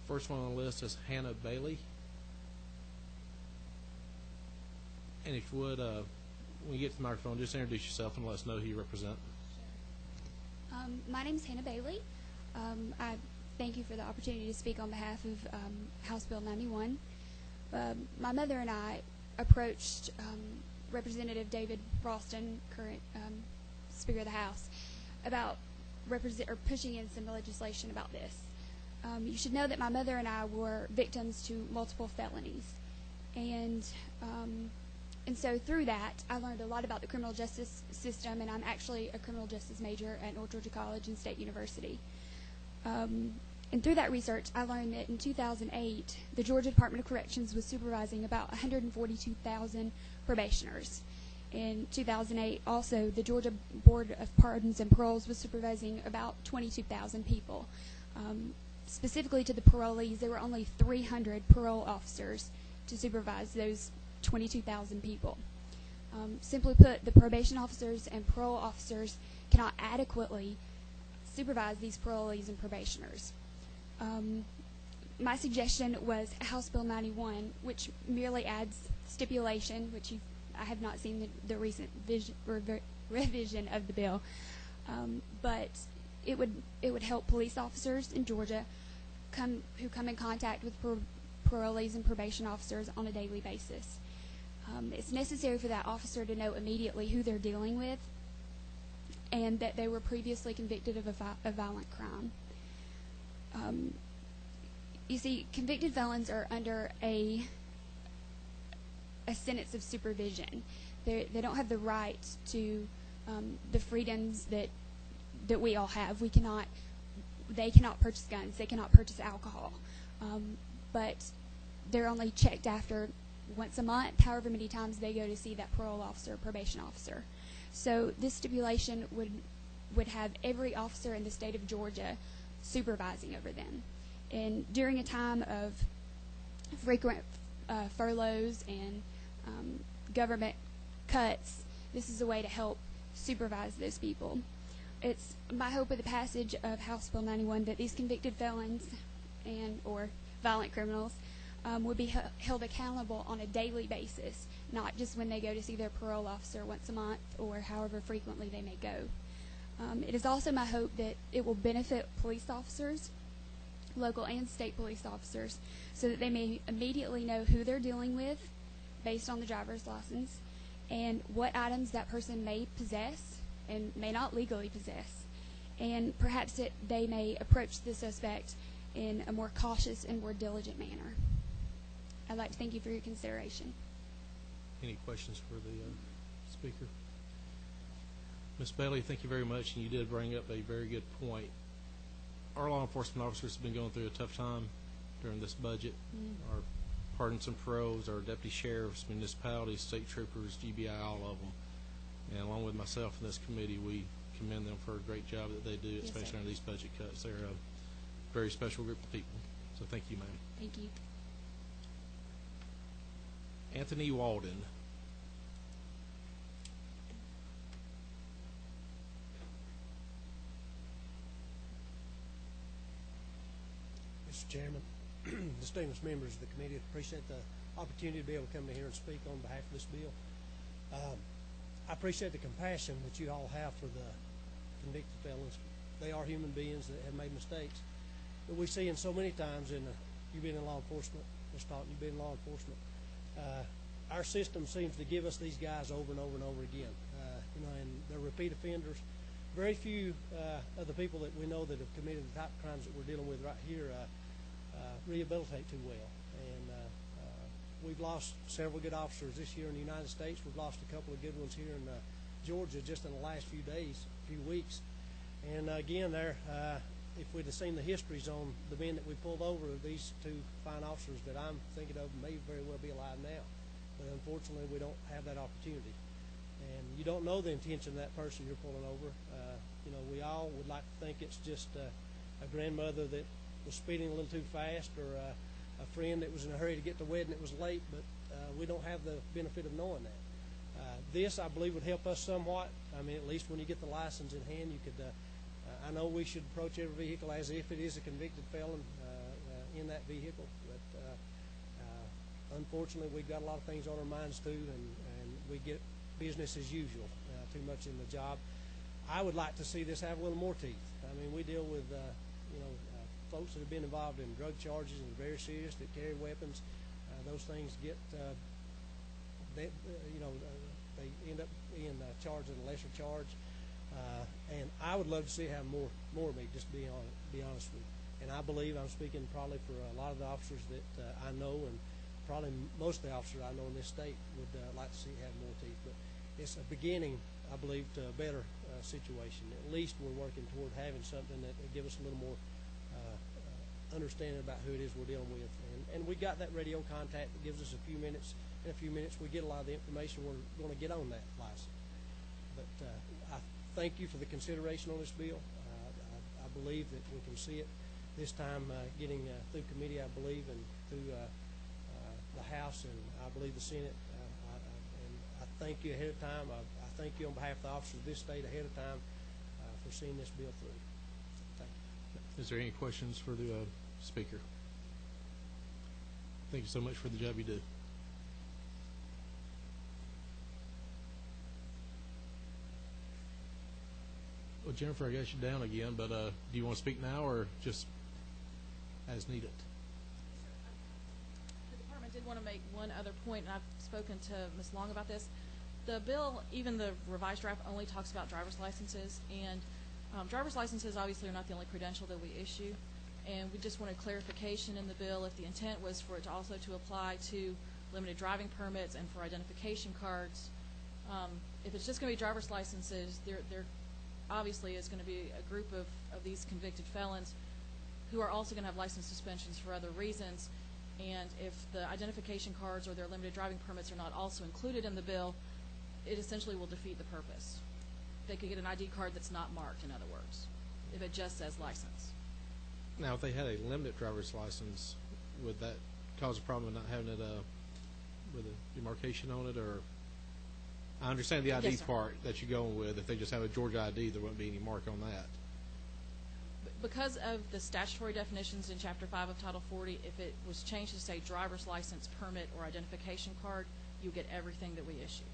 Speaker 1: First one on the list is Hannah Bailey. And if you would, when you get to the microphone, just introduce yourself and let us know who you represent.
Speaker 16: My name is Hannah Bailey. I thank you for the opportunity to speak on behalf of House Bill 91. My mother and I approached Representative David Ralston, current Speaker of the House, about pushing in some legislation about this. You should know that my mother and I were victims to multiple felonies, and so through that, I learned a lot about the criminal justice system, and I'm actually a criminal justice major at North Georgia College and State University. And through that research, I learned that in 2008, the Georgia Department of Corrections was supervising about 142,000 probationers. In 2008, also, the Georgia Board of Pardons and Paroles was supervising about 22,000 people. Specifically to the parolees, there were only 300 parole officers to supervise those 22,000 people. Simply put, the probation officers and parole officers cannot adequately supervise these parolees and probationers. My suggestion was House Bill 91, which merely adds stipulation, which I have not seen the recent revision of the bill, but it would help police officers in Georgia who come in contact with parolees and probation officers on a daily basis. It's necessary for that officer to know immediately who they're dealing with and that they were previously convicted of a violent crime. You see, convicted felons are under a sentence of supervision. They don't have the right to the freedoms that we all have. They cannot purchase guns. They cannot purchase alcohol. But they're only checked after once a month, however many times they go to see that parole officer or probation officer. So this stipulation would have every officer in the state of Georgia supervising over them. And during a time of frequent furloughs and government cuts, this is a way to help supervise those people. It's my hope with the passage of House Bill 91 that these convicted felons or violent criminals would be held accountable on a daily basis, not just when they go to see their parole officer once a month or however frequently they may go. It is also my hope that it will benefit police officers, local and state police officers, so that they may immediately know who they're dealing with based on the driver's license and what items that person may possess and may not legally possess. And perhaps that they may approach the suspect in a more cautious and more diligent manner. I'd like to thank you for your consideration.
Speaker 1: Any questions for the speaker? Ms. Bailey, thank you very much, and you did bring up a very good point. Our law enforcement officers have been going through a tough time during this budget. Our pardons and paros, our deputy sheriffs, municipalities, state troopers, GBI, all of them. And along with myself and this committee, we commend them for a great job that they do, especially under these budget cuts. They're a very special group of people. So thank you, ma'am.
Speaker 16: Thank you.
Speaker 1: Anthony Walden.
Speaker 17: Mr. Chairman, distinguished members of the committee, appreciate the opportunity to be able to come in here and speak on behalf of this bill. I appreciate the compassion that you all have for the convicted felons. They are human beings that have made mistakes. But we see in so many times, you've been in law enforcement, Ms. Taunton, you've been in law enforcement, our system seems to give us these guys over and over and over again. And they're repeat offenders. Very few of the people that we know that have committed the type of crimes that we're dealing with right here rehabilitate too well. And we've lost several good officers this year in the United States. We've lost a couple of good ones here in Georgia just in the last few weeks. And again, if we'd have seen the histories on the men that we pulled over, these two fine officers that I'm thinking of may very well be alive now. But unfortunately, we don't have that opportunity. And you don't know the intention of that person you're pulling over. We all would like to think it's just a grandmother that was speeding a little too fast, or a friend that was in a hurry to get to the wedding that was late, but we don't have the benefit of knowing that. This, I believe, would help us somewhat. I mean, at least when you get the license in hand, you could, I know we should approach every vehicle as if it is a convicted felon in that vehicle, but unfortunately, we've got a lot of things on our minds too, and we get business as usual too much in the job. I would like to see this have a little more teeth. I mean, we deal with folks that have been involved in drug charges and very serious, that carry weapons. Those things get they end up being charged at a lesser charge. And I would love to see have more of me, just to be honest with you. And I believe I'm speaking probably for a lot of the officers that I know, and probably most of the officers I know in this state would like to see have more teeth. But it's a beginning, I believe, to a better situation. At least we're working toward having something that will give us a little more understanding about who it is we're dealing with. And we got that radio contact that gives us a few minutes. In a few minutes, we get a lot of the information we're going to get on that license. But I thank you for the consideration on this bill. I believe that we can see it this time getting through committee, I believe, and through the House, and I believe the Senate. And I thank you ahead of time. I thank you on behalf of the officers of this state ahead of time for seeing this bill through. Thank you.
Speaker 1: Is there any questions for the speaker? Thank you so much for the job you do. Well, Jennifer, I got you down again, but do you want to speak now or just as needed?
Speaker 15: The department did want to make one other point, and I've spoken to Ms. Long about this. The bill, even the revised draft, only talks about driver's licenses, and driver's licenses obviously are not the only credential that we issue, and we just wanted clarification in the bill if the intent was for it to also to apply to limited driving permits and for identification cards. If it's just going to be driver's licenses, there obviously is going to be a group of these convicted felons who are also going to have license suspensions for other reasons, and if the identification cards or their limited driving permits are not also included in the bill, it essentially will defeat the purpose. They could get an ID card that's not marked, in other words, if it just says license.
Speaker 1: Now, if they had a limited driver's license, would that cause a problem with not having it with a demarcation on it? Or I understand the ID part that you're going with. If they just have a Georgia ID, there wouldn't be any mark on that.
Speaker 15: Because of the statutory definitions in Chapter 5 of Title 40, if it was changed to say driver's license, permit, or identification card, you get everything that we issue.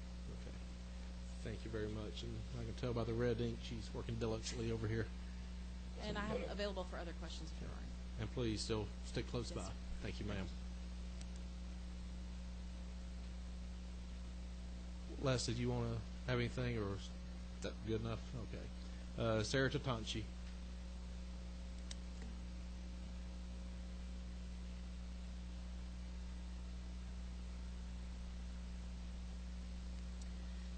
Speaker 1: Thank you very much. And I can tell by the red ink she's working diligently over here.
Speaker 15: And I am available for other questions if there are any.
Speaker 1: And please still stick close by.
Speaker 15: Yes, sir.
Speaker 1: Thank you, ma'am. Les, did you want to have anything, or is that good enough? Okay. Sarah Tatanchi.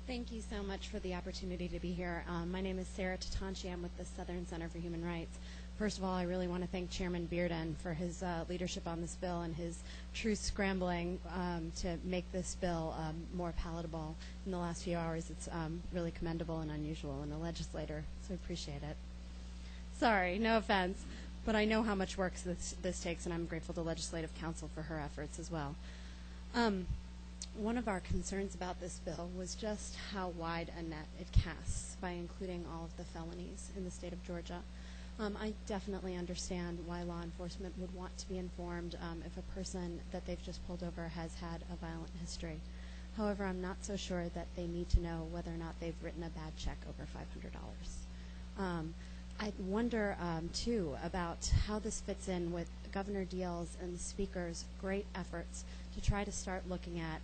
Speaker 18: Thank you so much for the opportunity to be here. My name is Sarah Tatanchi. I'm with the Southern Center for Human Rights. First of all, I really want to thank Chairman Bearden for his leadership on this bill and his true scrambling to make this bill more palatable in the last few hours. It's really commendable and unusual in a legislator, so I appreciate it. Sorry, no offense, but I know how much work this takes, and I'm grateful to Legislative Council for her efforts as well. One of our concerns about this bill was just how wide a net it casts by including all of the felonies in the state of Georgia. I definitely understand why law enforcement would want to be informed if a person that they've just pulled over has had a violent history. However, I'm not so sure that they need to know whether or not they've written a bad check over $500. I wonder, too, about how this fits in with Governor Deal's and the Speaker's great efforts to try to start looking at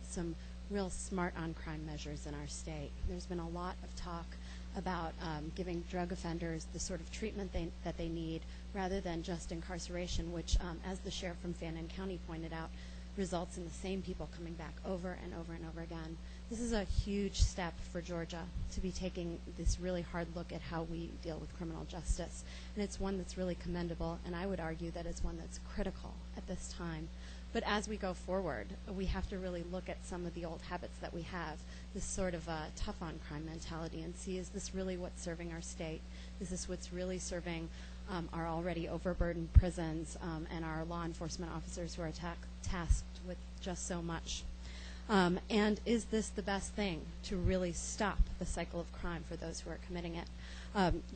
Speaker 18: some real smart on-crime measures in our state. There's been a lot of talk about giving drug offenders the sort of treatment that they need rather than just incarceration, which, as the sheriff from Fannin County pointed out, results in the same people coming back over and over and over again. This is a huge step for Georgia to be taking this really hard look at how we deal with criminal justice. And it's one that's really commendable, and I would argue that it's one that's critical at this time. But as we go forward, we have to really look at some of the old habits that we have, this sort of tough on crime mentality, and see, is this really what's serving our state? Is this what's really serving our already overburdened prisons and our law enforcement officers who are tasked with just so much? And is this the best thing to really stop the cycle of crime for those who are committing it?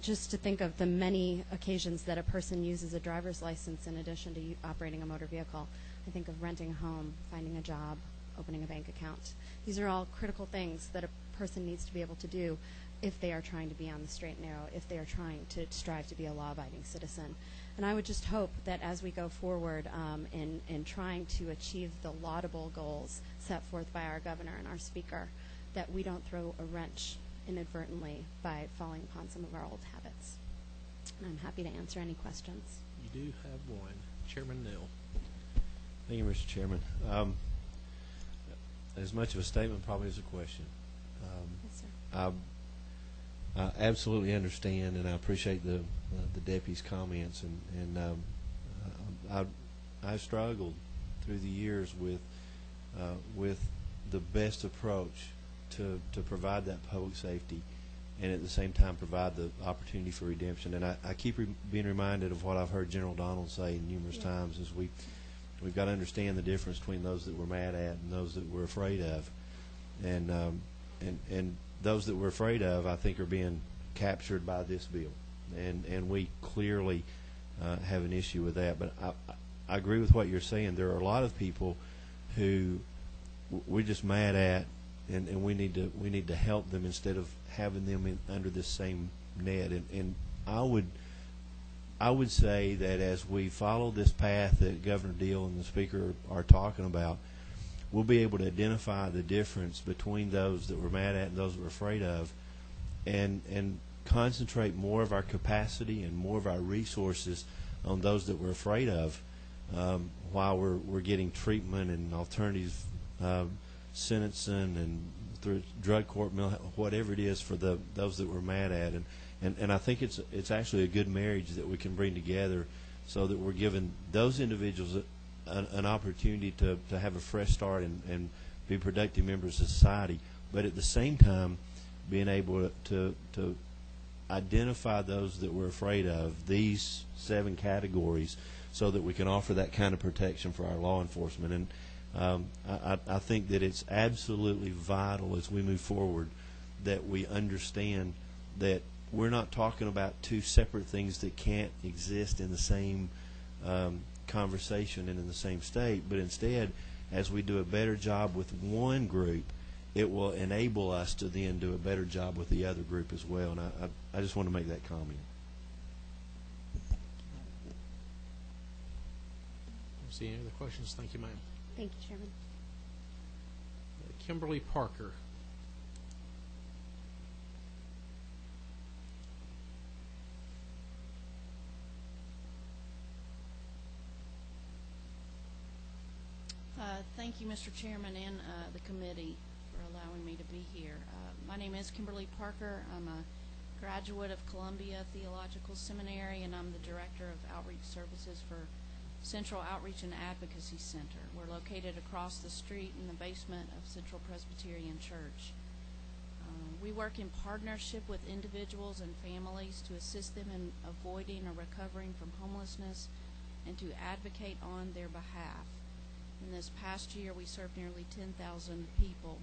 Speaker 18: Just to think of the many occasions that a person uses a driver's license in addition to operating a motor vehicle. I think of renting a home, finding a job, opening a bank account. These are all critical things that a person needs to be able to do if they are trying to be on the straight and narrow, if they are trying to strive to be a law-abiding citizen. And I would just hope that as we go forward in trying to achieve the laudable goals set forth by our governor and our speaker, that we don't throw a wrench inadvertently by falling upon some of our old habits. And I'm happy to answer any questions.
Speaker 1: You do have one. Chairman Neal.
Speaker 13: Thank you, Mr. Chairman. As much of a statement probably as a question.
Speaker 18: Yes, sir.
Speaker 13: I absolutely understand, and I appreciate the deputy's comments, and I've struggled through the years with the best approach to provide that public safety, and at the same time provide the opportunity for redemption. And I keep being reminded of what I've heard General Donald say numerous times: is we've got to understand the difference between those that we're mad at and those that we're afraid of, and those that we're afraid of, I think, are being captured by this bill, and we clearly have an issue with that. But I agree with what you're saying. There are a lot of people who we're just mad at, and we need to help them instead of having them under this same net. And I would say that as we follow this path that Governor Deal and the Speaker are talking about, we'll be able to identify the difference between those that we're mad at and those that we're afraid of, and concentrate more of our capacity and more of our resources on those that we're afraid of, while we're getting treatment and alternative sentencing and through drug court, whatever it is for those that we're mad at. And I think it's actually a good marriage that we can bring together, so that we're giving those individuals an opportunity to have a fresh start and be productive members of society, but at the same time being able to identify those that we're afraid of, these 7 categories, so that we can offer that kind of protection for our law enforcement. And I think that it's absolutely vital as we move forward that we understand that we're not talking about 2 separate things that can't exist in the same conversation and in the same state, but instead, as we do a better job with one group it will enable us to then do a better job with the other group as well. And I just want to make that comment.
Speaker 1: See any other questions? Thank you, ma'am.
Speaker 18: Thank you, Chairman.
Speaker 1: Kimberly Parker.
Speaker 19: Thank you, Mr. Chairman, and the committee for allowing me to be here. My name is Kimberly Parker. I'm a graduate of Columbia Theological Seminary, and I'm the Director of Outreach Services for Central Outreach and Advocacy Center. We're located across the street in the basement of Central Presbyterian Church. We work in partnership with individuals and families to assist them in avoiding or recovering from homelessness and to advocate on their behalf. In this past year, we served nearly 10,000 people.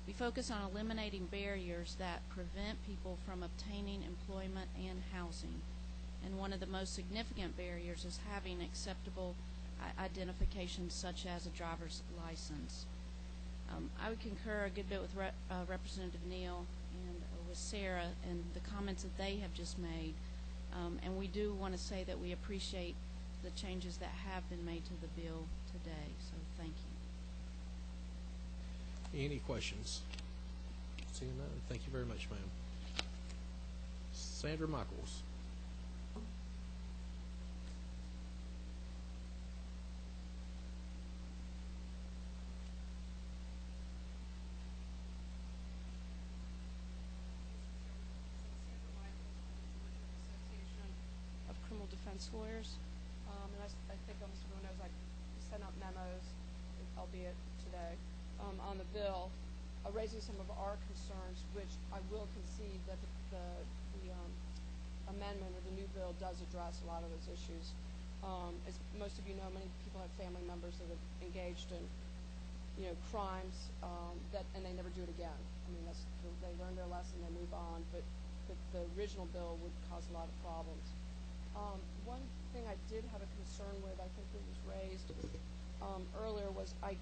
Speaker 19: We focus on eliminating barriers that prevent people from obtaining employment and housing. And one of the most significant barriers is having acceptable identification, such as a driver's license. I would concur a good bit with Representative Neal and with Sarah and the comments that they have just made. And we do want to say that we appreciate the changes that have been made to the bill today. So thank you.
Speaker 1: Any questions? Seeing none, thank you very much, ma'am. Sandra Michaels.
Speaker 20: Of Criminal Defense Lawyers, and I think almost everyone knows I sent out memos, albeit today, on the bill, raising some of our concerns, which I will concede that the amendment or the new bill does address a lot of those issues. As most of you know, many people have family members that have engaged in, crimes and they never do it again. I mean, they learn their lesson, they move on, but the original bill would cause a lot of problems. One thing I did have a concern with, I think it was raised earlier, was I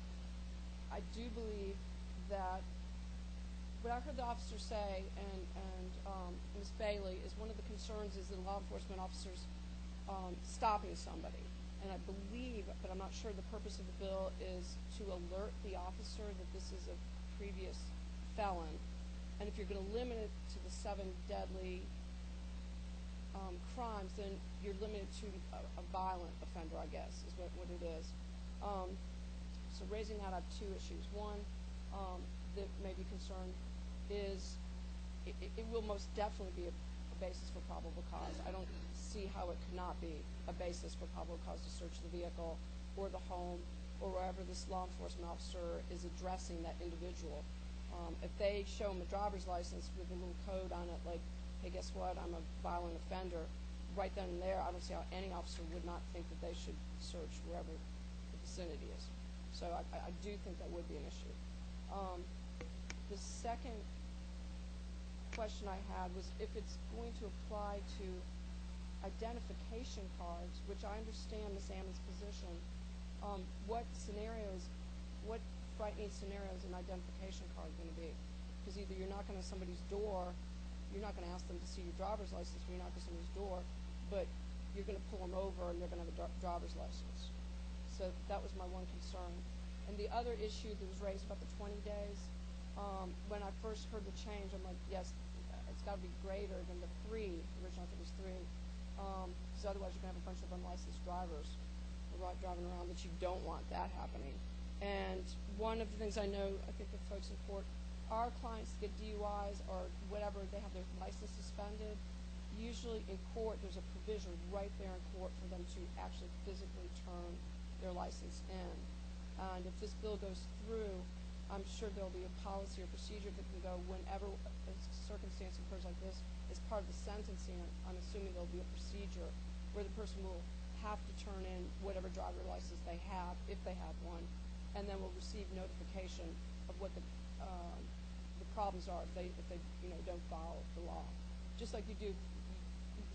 Speaker 20: do believe that what I heard the officer say and Ms. Bailey is one of the concerns is the law enforcement officers stopping somebody. And I believe, but I'm not sure, the purpose of the bill is to alert the officer that this is a previous felon. And if you're going to limit it to the 7 deadly crimes, then you're limited to a violent offender, I guess, is what it is. So raising that, I have 2 issues. One that may be concerned is it will most definitely be a basis for probable cause. I don't see how it could not be a basis for probable cause to search the vehicle or the home or wherever this law enforcement officer is addressing that individual. If they show them a driver's license with a little code on it like, hey, guess what, I'm a violent offender, right then and there, I don't see how any officer would not think that they should search wherever the vicinity is. So I do think that would be an issue. The second question I had was if it's going to apply to identification cards, which I understand Ms. Ammon's position, what frightening scenarios an identification card going to be? Because either you're knocking on somebody's door, you're not going to ask them to see your driver's license when you knock on somebody's door, but you're going to pull them over and they're going to have a driver's license. So that was my one concern. And the other issue that was raised about the 20 days, when I first heard the change, I'm like, yes, it's got to be greater than the 3. Originally I think it was 3. Because otherwise you're going to have a bunch of unlicensed drivers driving around that you don't want that happening. And one of the things I know, I think the folks in court, our clients get DUIs or whatever, they have their license suspended. Usually in court there's a provision right there in court for them to actually physically turn their license in. And if this bill goes through, I'm sure there'll be a policy or procedure that can go whenever a circumstance occurs like this. As part of the sentencing, I'm assuming there'll be a procedure where the person will have to turn in whatever driver license they have, if they have one, and then will receive notification of what the problems are if they don't follow the law. Just like you do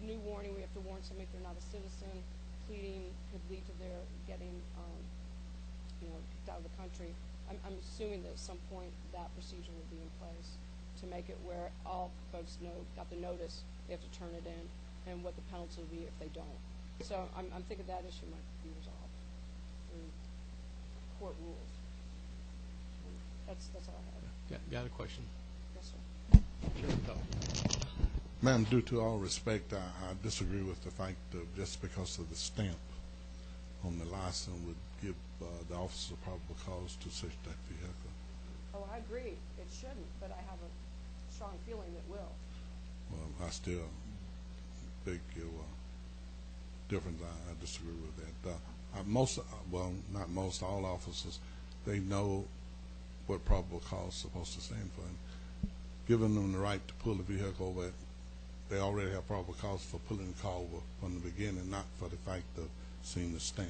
Speaker 20: new warning, we have to warn somebody if they're not a citizen. Pleading could lead to their getting kicked out of the country. I'm assuming that at some point that procedure will be in place to make it where all folks got the notice, they have to turn it in, and what the penalty will be if they don't. So I'm thinking that issue might be resolved through court rules. That's all I have.
Speaker 1: Got a question?
Speaker 20: Yes, sir.
Speaker 4: Ma'am, due to all respect, I disagree with the fact that just because of the stamp on the license would give the officer probable cause to search that vehicle.
Speaker 20: Oh, I agree. It shouldn't, but I have a strong feeling it will.
Speaker 4: Well, I still beg your difference. I disagree with that. Well, not most, all officers, they know what probable cause is supposed to stand for. And giving them the right to pull the vehicle over, they already have probable cause for pulling the car over from the beginning, not for the fact of seeing the stamp.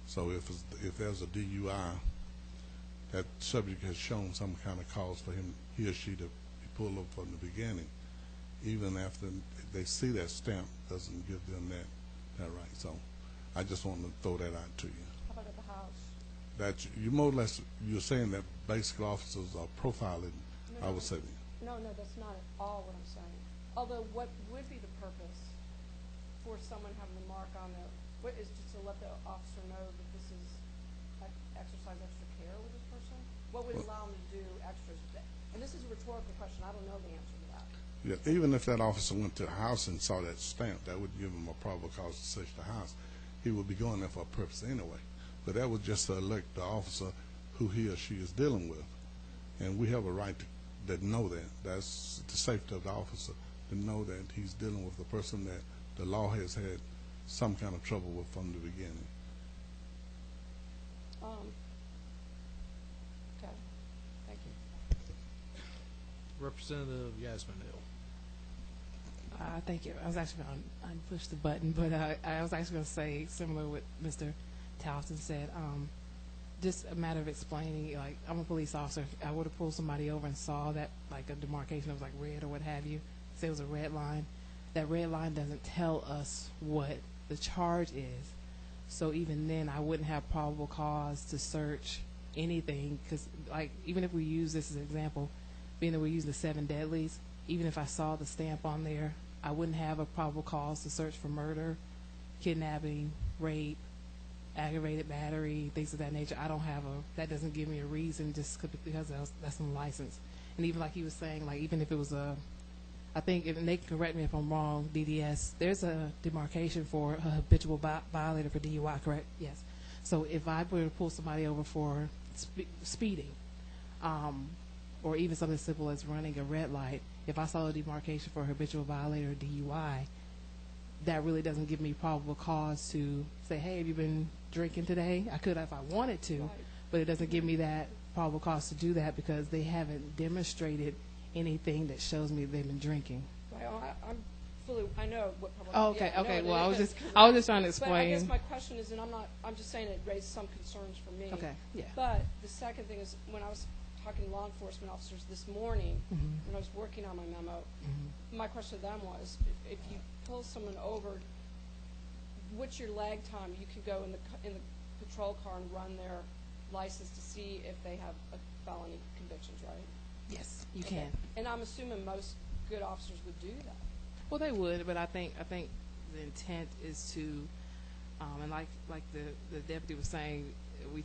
Speaker 4: So if there's a DUI, that subject has shown some kind of cause for he or she to be pulled over from the beginning, even after they see that stamp, doesn't give them that right. So I just want to throw that out to you.
Speaker 20: How about at the house?
Speaker 4: That you more or less, you're saying that basic officers are profiling, I would say.
Speaker 20: No, that's not at all what I'm saying. Although what would be the purpose for someone having a mark on their, what is just to let the officer know that this is exercise extra care with this person? What would allow them to do extras? And this is a rhetorical question. I don't know the answer to that.
Speaker 4: Yeah, even if that officer went to the house and saw that stamp, that would give him a probable cause to search the house. He would be going there for a purpose anyway. But that was just to alert the officer who he or she is dealing with. And we have a right to know that. That's the safety of the officer, to know that he's dealing with a person that the law has had some kind of trouble with from the beginning.
Speaker 20: Okay. Thank you.
Speaker 1: Representative Yasmin Hill.
Speaker 8: Thank you. I was actually going to push the button, but I was actually going to say similar to what Mr. Towson said. Just a matter of explaining, like, I'm a police officer. I would have pulled somebody over and saw that, like, a demarcation that was, like, red or what have you. Say it was a red line. That red line doesn't tell us what the charge is. So even then, I wouldn't have probable cause to search anything because, like, even if we use this as an example, being that we're using the 7 deadlies, even if I saw the stamp on there, I wouldn't have a probable cause to search for murder, kidnapping, rape, aggravated battery, things of that nature. I don't have that doesn't give me a reason just because that's on license. And even like he was saying, like even if it was I think, and they can correct me if I'm wrong, DDS, there's a demarcation for a habitual violator for DUI, correct? Yes. So if I were to pull somebody over for speeding, or even something as simple as running a red light, if I saw a demarcation for a habitual violator or DUI, that really doesn't give me probable cause to say, hey, have you been drinking today? I could if I wanted to, right. But it doesn't give me that probable cause to do that because they haven't demonstrated anything that shows me they've been drinking.
Speaker 20: Right. I know what probable
Speaker 8: cause. Okay.
Speaker 20: Yeah,
Speaker 8: okay. Well, I was just trying to explain.
Speaker 20: But I guess my question is, and I'm just saying it raised some concerns for me.
Speaker 8: Okay. Yeah.
Speaker 20: But the second thing is, when I was talking to law enforcement officers this morning, when I was working on my memo, my question to them was, if you pull someone over, what's your lag time? You can go in the patrol car and run their license to see if they have felony convictions, right?
Speaker 8: Yes, you can.
Speaker 20: And I'm assuming most good officers would do that.
Speaker 8: Well, they would, but I think the intent is to, and like the deputy was saying, we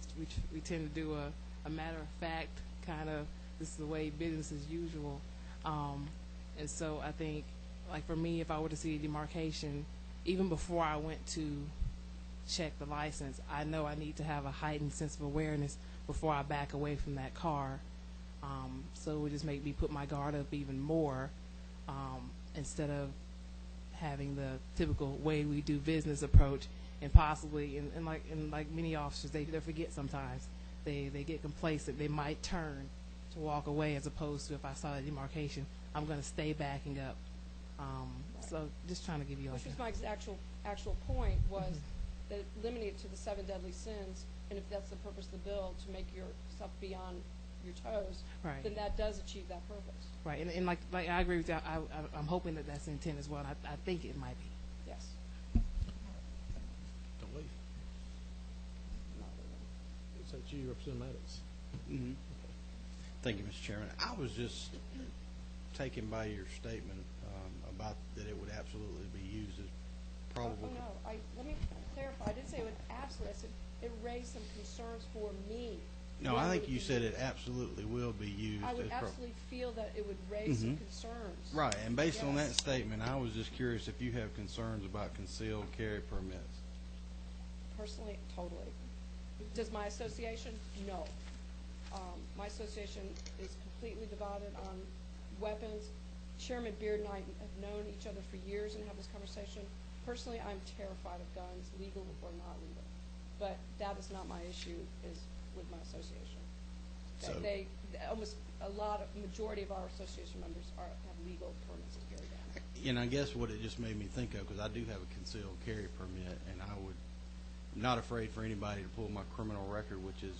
Speaker 8: tend to do a matter of fact kind of, this is the way business as usual, and so I think, like for me, if I were to see a demarcation, even before I went to check the license, I know I need to have a heightened sense of awareness before I back away from that car. So it would just make me put my guard up even more, instead of having the typical way we do business approach, and possibly, and like many officers, they forget sometimes. They get complacent. They might turn to walk away, as opposed to if I saw a demarcation, I'm going to stay backing up. So just trying to give you
Speaker 20: Which was my actual point, was that limiting it to the 7 deadly sins, and if that's the purpose of the bill, to make yourself beyond your toes,
Speaker 8: right,
Speaker 20: then that does achieve that purpose.
Speaker 8: Right, and like I agree with you. I'm hoping that that's the intent as well. I think it might be.
Speaker 20: Yes.
Speaker 1: Don't leave. Is that you, Representative Maddox?
Speaker 3: Mm-hmm. Thank you, Mr. Chairman. I was just taken by your statement about that it would absolutely be used as probable.
Speaker 20: Oh, no. Let me clarify. I didn't say it would absolutely. I said it raised some concerns for me.
Speaker 3: No, I think you said it absolutely will be used.
Speaker 20: I would absolutely feel that it would raise some concerns.
Speaker 3: Right, and based on that statement, I was just curious if you have concerns about concealed carry permits.
Speaker 20: Personally, totally. Does my association? No. My association is completely divided on weapons. Chairman Beard and I have known each other for years and have this conversation. Personally, I'm terrified of guns, legal or not legal. But that is not my issue is with my association.
Speaker 3: So
Speaker 20: they almost majority of our association members have legal permits to carry guns.
Speaker 3: And I guess what it just made me think of, because I do have a concealed carry permit, and I'm not afraid for anybody to pull my criminal record, which is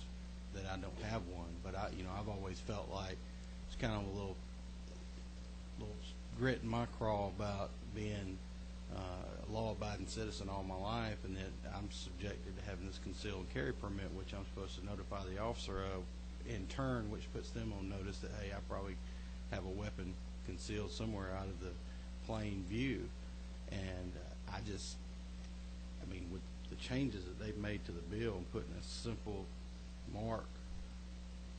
Speaker 3: that I don't have one. But I've always felt like it's kind of a little grit in my craw about being a law-abiding citizen all my life, and that I'm subjected to having this concealed carry permit, which I'm supposed to notify the officer of in turn, which puts them on notice that, hey, I probably have a weapon concealed somewhere out of the plain view. And with the changes that they've made to the bill and putting a simple mark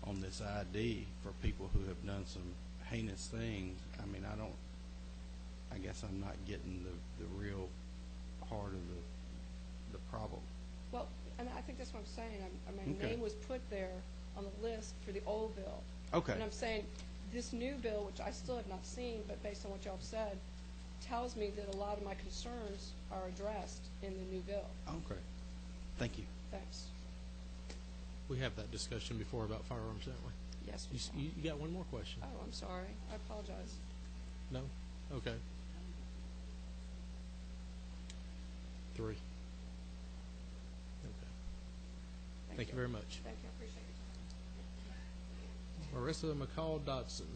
Speaker 3: on this ID for people who have done some heinous things, I guess I'm not getting the real heart of the problem.
Speaker 20: Well, and I think that's what I'm saying. My name was put there on the list for the old bill.
Speaker 3: Okay.
Speaker 20: And I'm saying this new bill, which I still have not seen, but based on what y'all have said, tells me that a lot of my concerns are addressed in the new bill.
Speaker 3: Okay. Thank you.
Speaker 20: Thanks.
Speaker 1: We have that discussion before about firearms, don't we?
Speaker 20: Yes.
Speaker 1: You got one more question?
Speaker 20: Oh, I'm sorry. I apologize.
Speaker 1: No? Okay. 3. Okay. Thank you very much.
Speaker 20: Thank you. I appreciate your time.
Speaker 1: Marissa McCall-Dodson.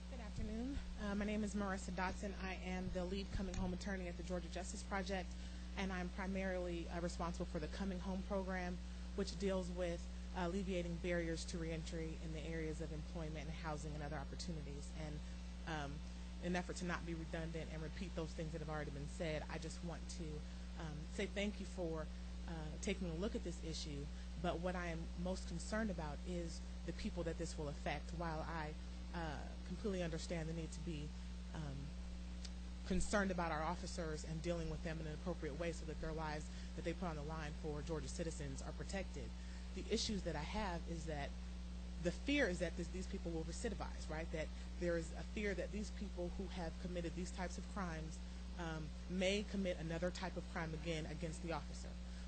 Speaker 21: Good afternoon. My name is Marissa Dodson. I am the lead coming home attorney at the Georgia Justice Project, and I'm primarily responsible for the Coming Home program, which deals with alleviating barriers to reentry in the areas of employment and housing and other opportunities. And in an effort to not be redundant and repeat those things that have already been said, I just want to say thank you for taking a look at this issue. But what I am most concerned about is the people that this will affect. While I completely understand the need to be concerned about our officers and dealing with them in an appropriate way so that their lives that they put on the line for Georgia citizens are protected, the issues that I have is that the fear is that these people will recidivize, right? That there is a fear that these people who have committed these types of crimes may commit another type of crime again against the officer.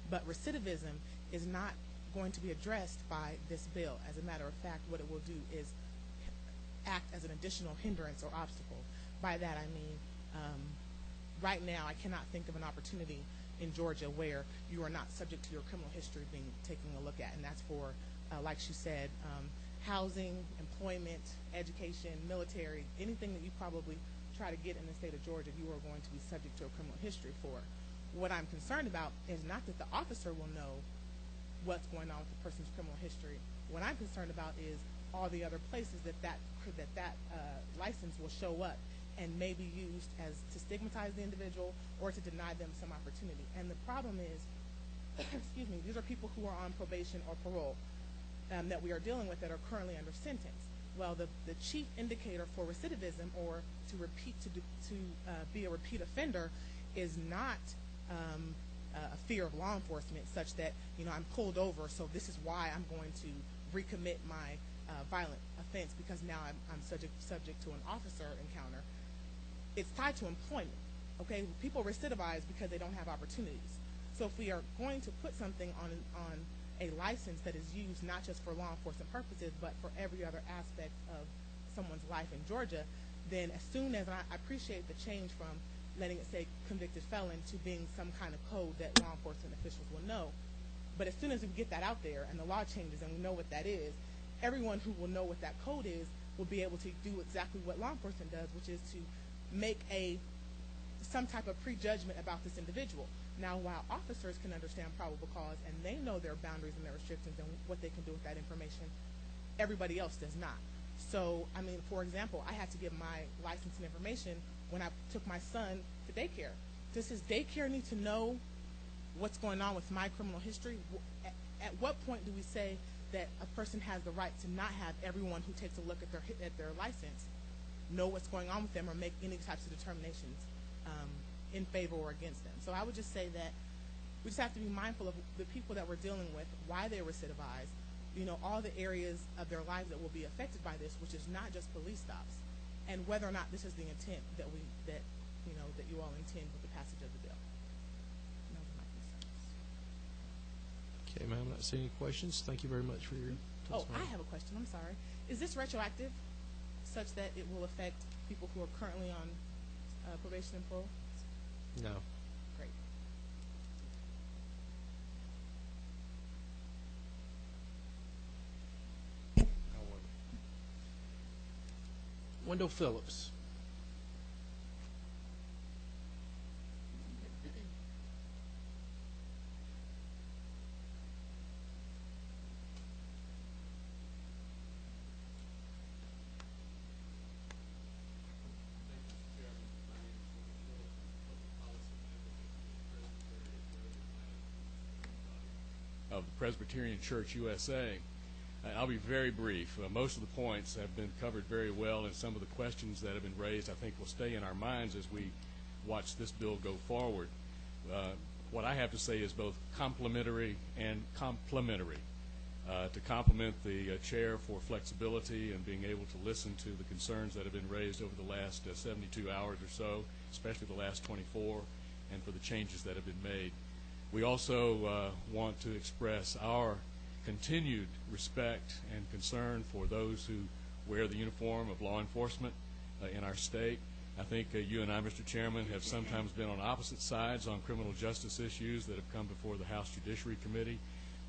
Speaker 21: But recidivism is not going to be addressed by this bill. As a matter of fact, what it will do is act as an additional hindrance or obstacle. By that I mean, right now I cannot think of an opportunity in Georgia where you are not subject to your criminal history being taken a look at, and that's for, like she said, housing, employment, education, military, anything that you probably try to get in the state of Georgia, you are going to be subject to a criminal history for. What I'm concerned about is not that the officer will know what's going on with the person's criminal history. What I'm concerned about is all the other places that license will show up and may be used as to stigmatize the individual or to deny them some opportunity. And the problem is, excuse me, these are people who are on probation or parole that we are dealing with that are currently under sentence. Well, the chief indicator for recidivism or to be a repeat offender is not a fear of law enforcement, such that I'm pulled over, so this is why I'm going to recommit my violent offense because now I'm subject to an officer encounter. It's tied to employment. Okay, people recidivize because they don't have opportunities. So if we are going to put something on a license that is used not just for law enforcement purposes but for every other aspect of someone's life in Georgia, then as soon as I appreciate the change from letting it say convicted felon to being some kind of code that law enforcement officials will know, but as soon as we get that out there and the law changes and we know what that is, everyone who will know what that code is will be able to do exactly what law enforcement does, which is to make some type of prejudgment about this individual. Now, while officers can understand probable cause and they know their boundaries and their restrictions and what they can do with that information, everybody else does not. So, I mean, for example, I had to give my license and information when I took my son to daycare. Does his daycare need to know what's going on with my criminal history? At what point do we say that a person has the right to not have everyone who takes a look at their license know what's going on with them or make any types of determinations in favor or against them? So I would just say that we just have to be mindful of the people that we're dealing with, why they recidivize, all the areas of their lives that will be affected by this, which is not just police stops, and whether or not this is the intent that you all intend with the passage of the bill. And those are my concerns.
Speaker 1: Okay, ma'am, not seeing any questions. Thank you very much for your testimony.
Speaker 21: Oh, I have a question. I'm sorry. Is this retroactive, such that it will affect people who are currently on probation and parole?
Speaker 1: No.
Speaker 21: Great.
Speaker 1: Wendell Phillips.
Speaker 6: Of the Presbyterian Church USA. I'll be very brief. Most of the points have been covered very well, and some of the questions that have been raised I think will stay in our minds as we watch this bill go forward. What I have to say is both complimentary and complementary. To compliment the chair for flexibility and being able to listen to the concerns that have been raised over the last 72 hours or so, especially the last 24, and for the changes that have been made. We also want to express our continued respect and concern for those who wear the uniform of law enforcement in our state. I think you and I, Mr. Chairman, have sometimes been on opposite sides on criminal justice issues that have come before the House Judiciary Committee,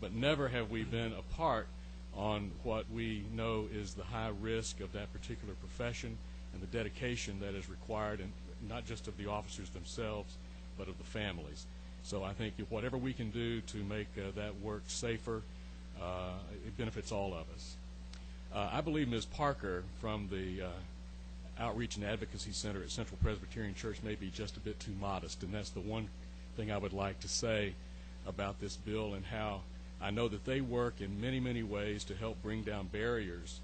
Speaker 6: but never have we been apart on what we know is the high risk of that particular profession and the dedication that is required, and not just of the officers themselves, but of the families. So I think if whatever we can do to make that work safer, it benefits all of us. I believe Ms. Parker from the Outreach and Advocacy Center at Central Presbyterian Church may be just a bit too modest, and that's the one thing I would like to say about this bill, and how I know that they work in many, many ways to help bring down barriers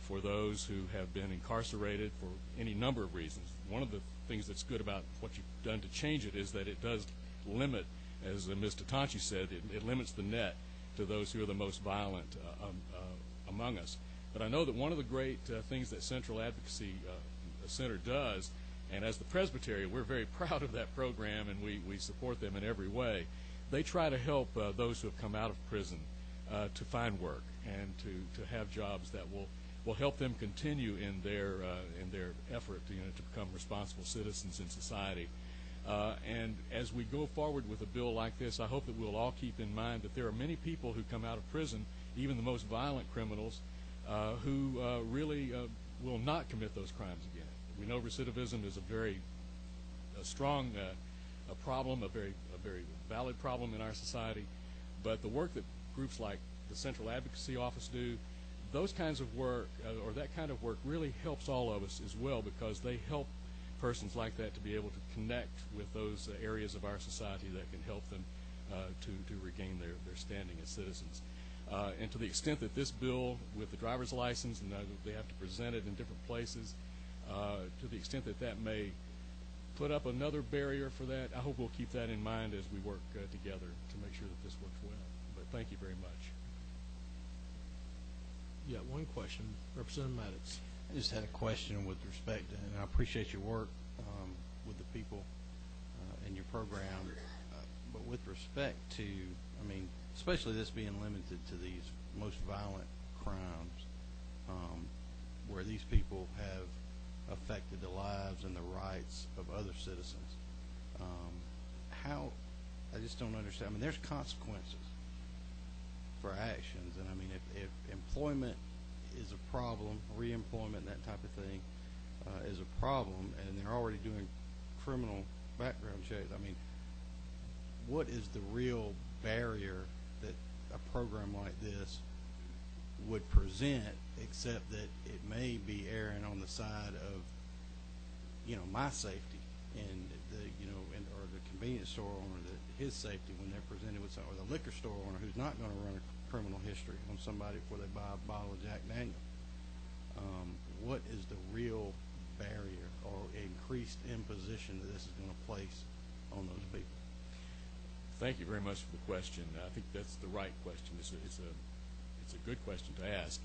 Speaker 6: for those who have been incarcerated for any number of reasons. One of the things that's good about what you've done to change it is that it does limit, as Ms. Tatanchi said, it limits the net to those who are the most violent among us. But I know that one of the great things that Central Advocacy Center does, and as the Presbytery, we're very proud of that program, and we support them in every way. They try to help those who have come out of prison to find work and to have jobs that will help them continue in their effort to become responsible citizens in society. And as we go forward with a bill like this, I hope that we'll all keep in mind that there are many people who come out of prison, even the most violent criminals, who really will not commit those crimes again. We know recidivism is a very strong problem, a very valid problem in our society, but the work that groups like the Central Advocacy Office do, those kinds of work, or that kind of work, really helps all of us as well, because they help persons like that to be able to connect with those areas of our society that can help them to regain their standing as citizens. And to the extent that this bill, with the driver's license, and they have to present it in different places, to the extent that that may put up another barrier for that, I hope we'll keep that in mind as we work together to make sure that this works well. But thank you very much.
Speaker 1: You got one question. Representative Maddox.
Speaker 3: I just had a question with respect to, and I appreciate your work with the people in your program, but with respect to, I mean, especially this being limited to these most violent crimes, where these people have affected the lives and the rights of other citizens. How, I just don't understand. I mean, there's consequences for actions, and I mean, if employment is a problem. Reemployment, that type of thing, is a problem, and they're already doing criminal background checks. I mean, what is the real barrier that a program like this would present, except that it may be erring on the side of, my safety and or the convenience store owner, his safety when they're presented with something, or the liquor store owner who's not going to run a criminal history on somebody before they buy a bottle of Jack Daniels. What is the real barrier or increased imposition that this is going to place on those people?
Speaker 6: Thank you very much for the question. I think that's the right question. It's a good question to ask.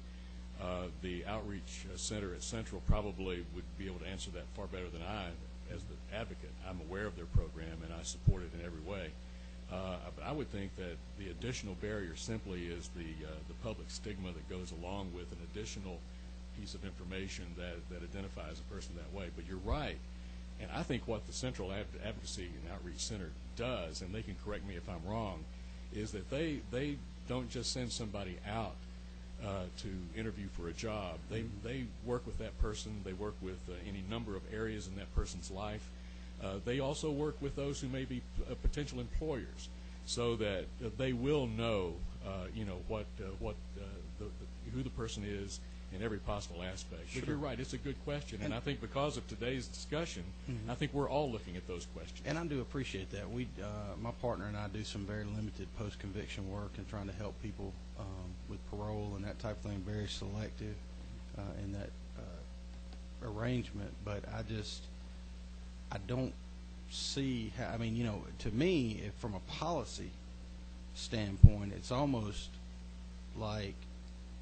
Speaker 6: The outreach center at Central probably would be able to answer that far better than I, as the advocate. I'm aware of their program and I support it in every way. But I would think that the additional barrier simply is the public stigma that goes along with an additional piece of information that identifies a person that way. But you're right. And I think what the Central Advocacy and Outreach Center does, and they can correct me if I'm wrong, is that they don't just send somebody out to interview for a job. They work with that person. They work with any number of areas in that person's life. They also work with those who may be potential employers, so that they will know, who the person is in every possible aspect. But you're right, it's a good question, and I think because of today's discussion, I think we're all looking at those questions.
Speaker 3: And I do appreciate that. My partner and I do some very limited post-conviction work and trying to help people with parole and that type of thing, very selective in that arrangement. But I don't see how, to me, from a policy standpoint, it's almost like,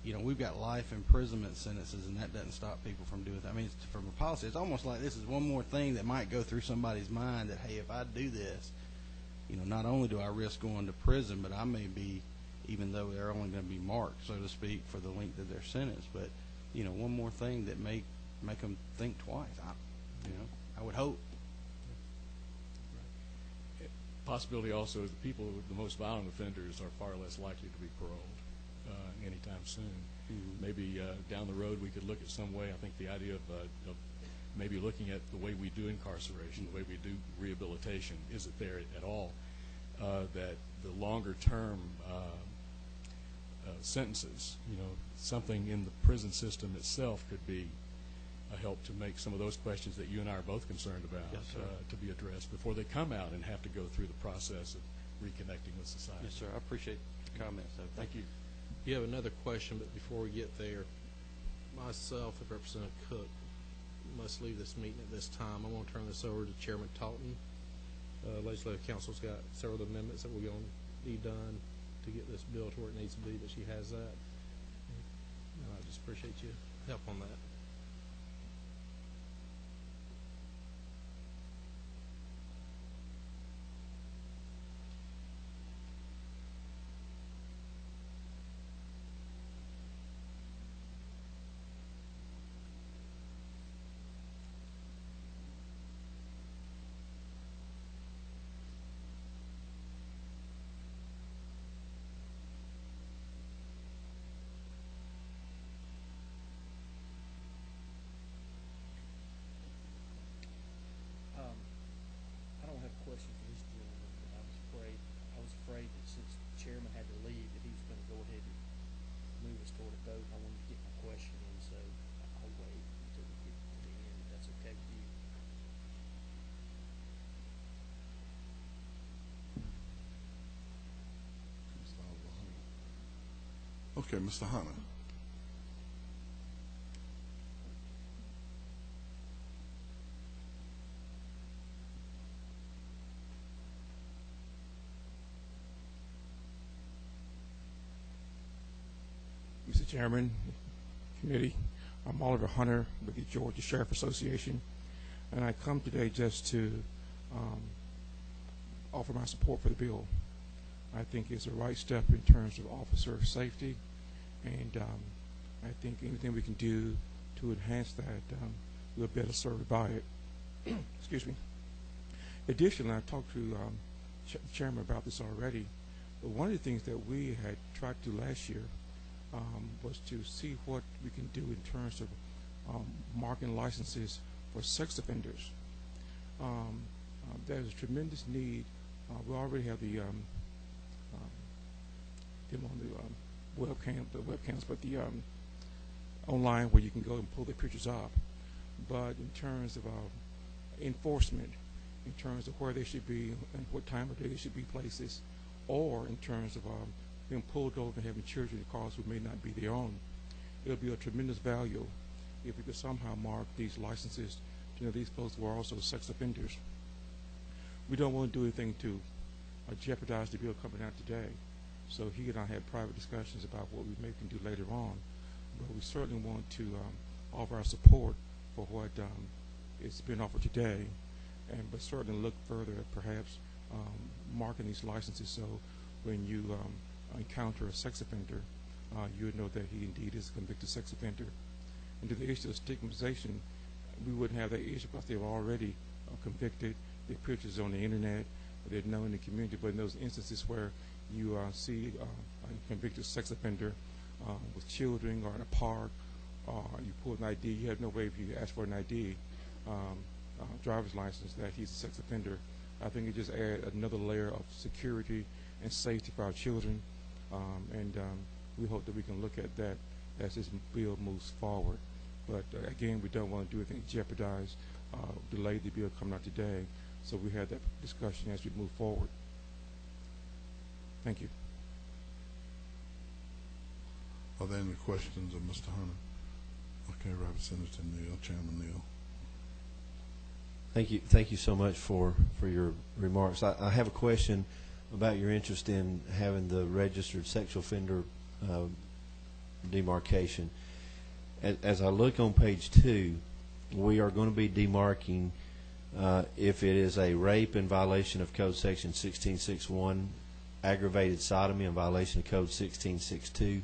Speaker 3: we've got life imprisonment sentences, and that doesn't stop people from doing that. From a policy, it's almost like this is one more thing that might go through somebody's mind that, hey, if I do this, not only do I risk going to prison, but I may be, even though they're only going to be marked, so to speak, for the length of their sentence, but, one more thing that make them think twice. I would hope.
Speaker 6: Possibility also is the people, the most violent offenders, are far less likely to be paroled anytime soon. Maybe down the road we could look at some way. I think the idea of maybe looking at the way we do incarceration, the way we do rehabilitation, is it there at all? That the longer term sentences, something in the prison system itself could be a help to make some of those questions that you and I are both concerned about to be addressed before they come out and have to go through the process of reconnecting with society.
Speaker 3: Yes, sir. I appreciate the comments.
Speaker 6: Thank you.
Speaker 1: You have another question, but before we get there, myself and Representative Cook must leave this meeting at this time. I want to turn this over to Chairman Talton. Legislative Council's got several amendments that we're going to need done to get this bill to where it needs to be, but she has that. And I just appreciate your help on that.
Speaker 12: I don't have a question for this gentleman, but I was afraid that since the chairman had to leave, that he was going to go ahead and move us toward a vote. I wanted to get my question in, so I'll wait until we get to the end, if that's okay with you.
Speaker 4: Okay, Mr. Hunter.
Speaker 5: Mr. Chairman, committee, I'm Oliver Hunter with the Georgia Sheriff Association, and I come today just to offer my support for the bill. I think it's the right step in terms of officer safety, and I think anything we can do to enhance that, we'll be better served by it. Excuse me. Additionally, I talked to the chairman about this already, but one of the things that we had tried to do last year was to see what we can do in terms of marking licenses for sex offenders. There's a tremendous need. We already have them on the webcams, but the online where you can go and pull the pictures up. But in terms of enforcement, in terms of where they should be and what time of day they should be places, or in terms of being pulled over and having children in cars who may not be their own, it would be a tremendous value if we could somehow mark these licenses to these folks who are also sex offenders. We don't want to do anything to jeopardize the bill coming out today. So he and I had private discussions about what we may can do later on. But we certainly want to offer our support for what is being offered today, but certainly look further at perhaps marking these licenses so when you encounter a sex offender, you would know that he indeed is a convicted sex offender. And to the issue of stigmatization, we wouldn't have that issue because they're already convicted. Their pictures on the internet, they're known in the community. But in those instances where you see a convicted sex offender with children or in a park, you pull an ID, you have no way if you ask for an ID, driver's license, that he's a sex offender. I think it just adds another layer of security and safety for our children. We hope that we can look at that as this bill moves forward. But again, we don't want to do anything to jeopardize, delay the bill coming out today. So we had that discussion as we move forward. Thank you.
Speaker 4: Are there any questions of Mr. Hunter? Okay, Representative Neal, Chairman Neal.
Speaker 13: Thank you so much for your remarks. I have a question about your interest in having the registered sexual offender demarcation. As I look on page 2, we are going to be demarking if it is a rape in violation of Code Section 1661, aggravated sodomy in violation of Code 1662,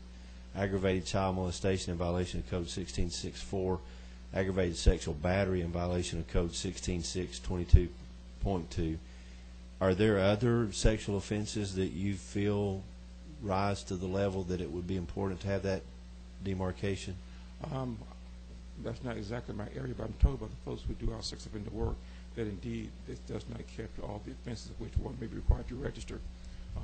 Speaker 13: aggravated child molestation in violation of Code 1664, aggravated sexual battery in violation of Code 16622.2. Are there other sexual offenses that you feel rise to the level that it would be important to have that demarcation?
Speaker 5: That's not exactly my area, but I'm told by the folks who do our sex offender work that indeed this does not capture all the offenses of which one may be required to register.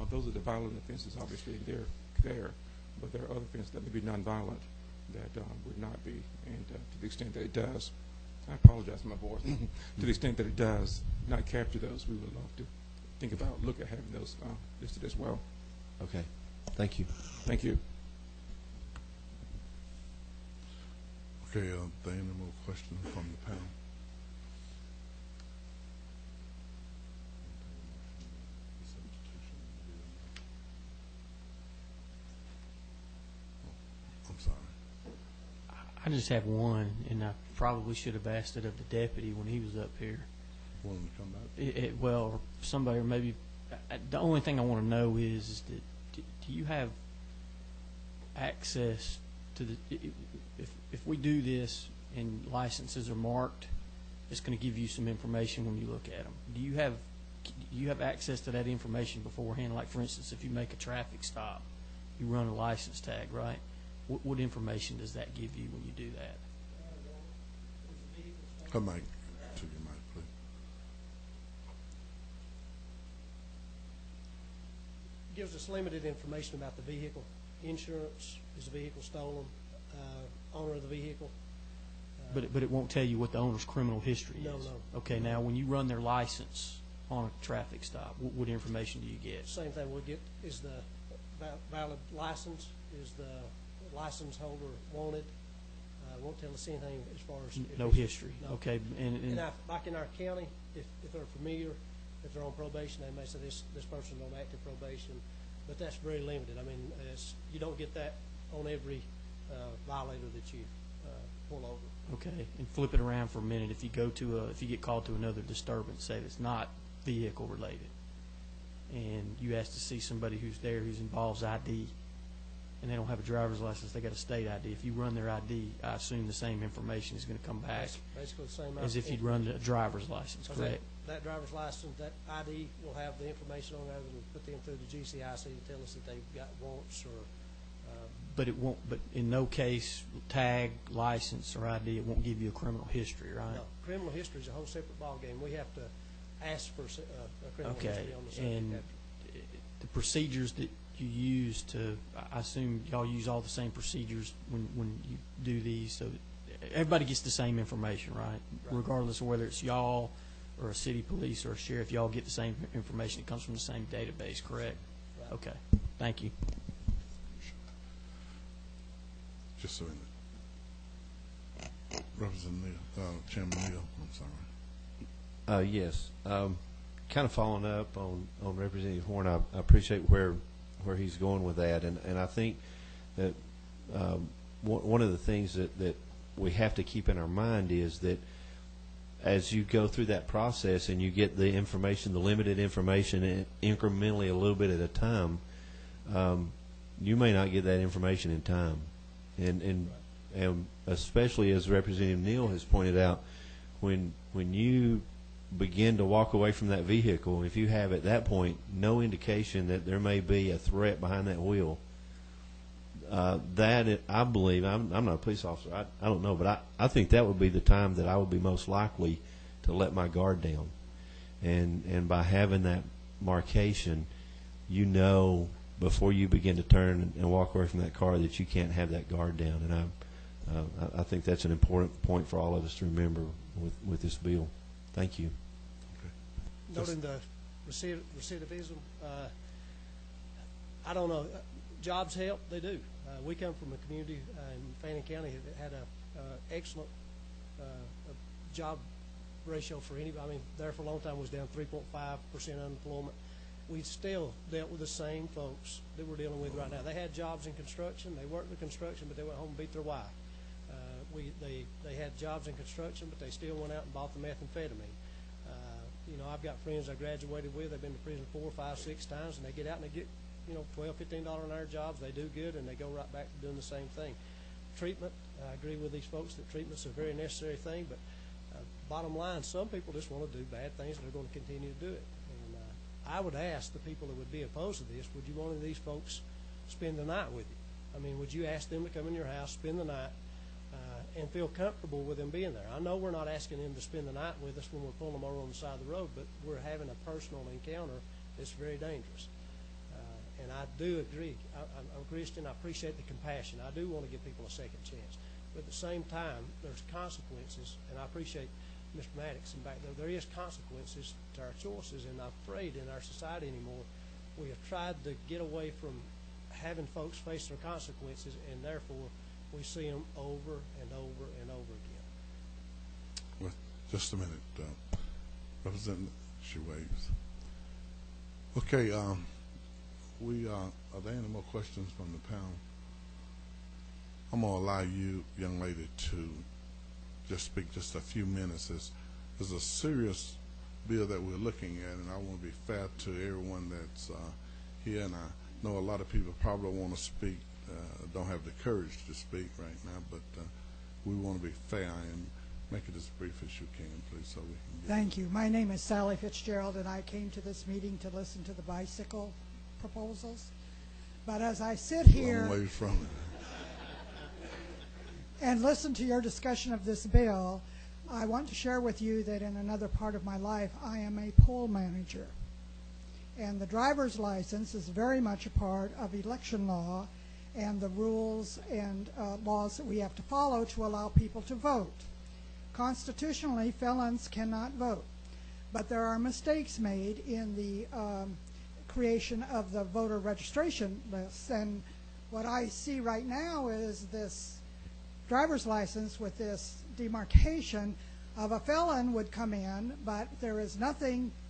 Speaker 5: Those are the violent offenses, obviously, they're there, but there are other offenses that may be nonviolent that would not be, and to the extent that it does, I apologize for my voice, to the extent that it does not capture those, we would love to look at having those listed as well.
Speaker 13: Okay, thank you.
Speaker 5: Thank you.
Speaker 4: Okay, are there any more questions from the panel? I'm sorry.
Speaker 12: I just have one, and I probably should have asked it of the deputy when he was up here.
Speaker 4: Want to come back?
Speaker 12: Well, or somebody, or maybe the only thing I want to know is that do you have access to the if we do this and licenses are marked, it's going to give you some information when you look at them. Do you have access to that information beforehand? Like, for instance, if you make a traffic stop, you run a license tag, right? What information does that give you when you do that?
Speaker 4: Come back to your mic, please.
Speaker 17: Gives us limited information about the vehicle, insurance, is the vehicle stolen, owner of the vehicle.
Speaker 12: But it won't tell you what the owner's criminal history is.
Speaker 17: No.
Speaker 12: Okay, now when you run their license on a traffic stop, what information do you get?
Speaker 17: Same thing we'll get is the valid license, is the license holder wanted. Won't tell us anything as far as
Speaker 12: no history.
Speaker 17: No.
Speaker 12: Okay, and
Speaker 17: like in our county, if they're familiar, if they're on probation, they may say this person's on active probation, but that's very limited. I mean, you don't get that on every violator that you pull over.
Speaker 12: Okay, and flip it around for a minute. If you get called to another disturbance, say it's not vehicle related, and you ask to see somebody who's there who involves ID, and they don't have a driver's license, they got a state ID. If you run their ID, I assume the same information is going to come back.
Speaker 17: Basically the same
Speaker 12: as if you'd run a driver's license, correct?
Speaker 17: That driver's license, that ID will have the information on there that will put them through the GCIC to tell us that they've got warrants or.
Speaker 12: But it won't. But in no case, tag, license, or ID, it won't give you a criminal history, right?
Speaker 17: No, criminal history is a whole separate ballgame. We have to ask for a criminal history on the subject.
Speaker 12: And the procedures that you use to, I assume y'all use all the same procedures when you do these, so everybody gets the same information, right? Regardless of whether it's y'all or a city police or a sheriff, y'all get the same information. It comes from the same database, correct? Right. Okay. Thank you.
Speaker 4: Just so in it. Representative Neal, Chairman Neal, I'm sorry.
Speaker 13: Yes. Kind of following up on Representative Horn, I appreciate where he's going with that, and I think that one of the things that we have to keep in our mind is that as you go through that process and you get the information, the limited information, incrementally a little bit at a time, you may not get that information in time. And especially as Representative Neal has pointed out, when you begin to walk away from that vehicle, if you have at that point no indication that there may be a threat behind that wheel, I believe, I'm not a police officer, I don't know, but I think that would be the time that I would be most likely to let my guard down. And by having that markation, you know before you begin to turn and walk away from that car that you can't have that guard down. And I think that's an important point for all of us to remember with this bill. Thank you.
Speaker 17: Okay. Noting the recidivism, I don't know. Jobs help. They do. We come from a community in Fannin County that had a excellent job ratio for anybody. I mean, there for a long time was down 3.5% unemployment. We still dealt with the same folks that we're dealing with right now. They had jobs in construction. They worked in construction, but they went home and beat their wife. They had jobs in construction, but they still went out and bought the methamphetamine. You know, I've got friends I graduated with. They've been to prison 4, 5, 6 times, and they get out and they get, you know, $12, $15 an hour jobs. They do good, and they go right back to doing the same thing. Treatment, I agree with these folks that treatment's a very necessary thing, but bottom line, some people just want to do bad things, and they're going to continue to do it. And I would ask the people that would be opposed to this, would you want any of these folks spend the night with you? I mean, would you ask them to come in your house, spend the night, and feel comfortable with them being there? I know we're not asking them to spend the night with us when we're pulling them over on the side of the road, but we're having a personal encounter that's very dangerous. And I do agree. I'm a Christian. I appreciate the compassion. I do want to give people a second chance. But at the same time, there's consequences, and I appreciate Mr. Maddox back there. There is consequences to our choices, and I'm afraid in our society anymore, we have tried to get away from having folks face their consequences, and therefore we see them over and over and over again.
Speaker 4: Well, just a minute. Representative, she waves. Okay, are there any more questions from the panel? I'm going to allow you, young lady, to just speak just a few minutes. It's a serious bill that we're looking at, and I want to be fair to everyone that's here, and I know a lot of people probably want to speak, don't have the courage to speak right now, but we want to be fair and make it as brief as you can, please, so we can get
Speaker 2: Thank you. My name is Sally Fitzgerald, and I came to this meeting to listen to the bicycle proposals. But as I sit here
Speaker 4: long way from it
Speaker 2: and listen to your discussion of this bill, I want to share with you that in another part of my life, I am a poll manager. And the driver's license is very much a part of election law and the rules and laws that we have to follow to allow people to vote. Constitutionally, felons cannot vote, but there are mistakes made in the creation of the voter registration lists. And what I see right now is this driver's license with this demarcation of a felon would come in, but there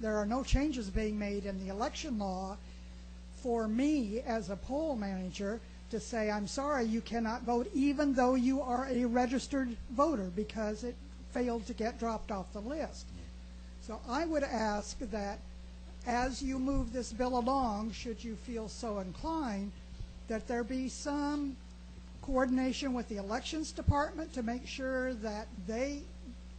Speaker 2: are no changes being made in the election law for me as a poll manager to say, I'm sorry, you cannot vote even though you are a registered voter because it failed to get dropped off the list. So I would ask that as you move this bill along, should you feel so inclined, that there be some coordination with the elections department to make sure that they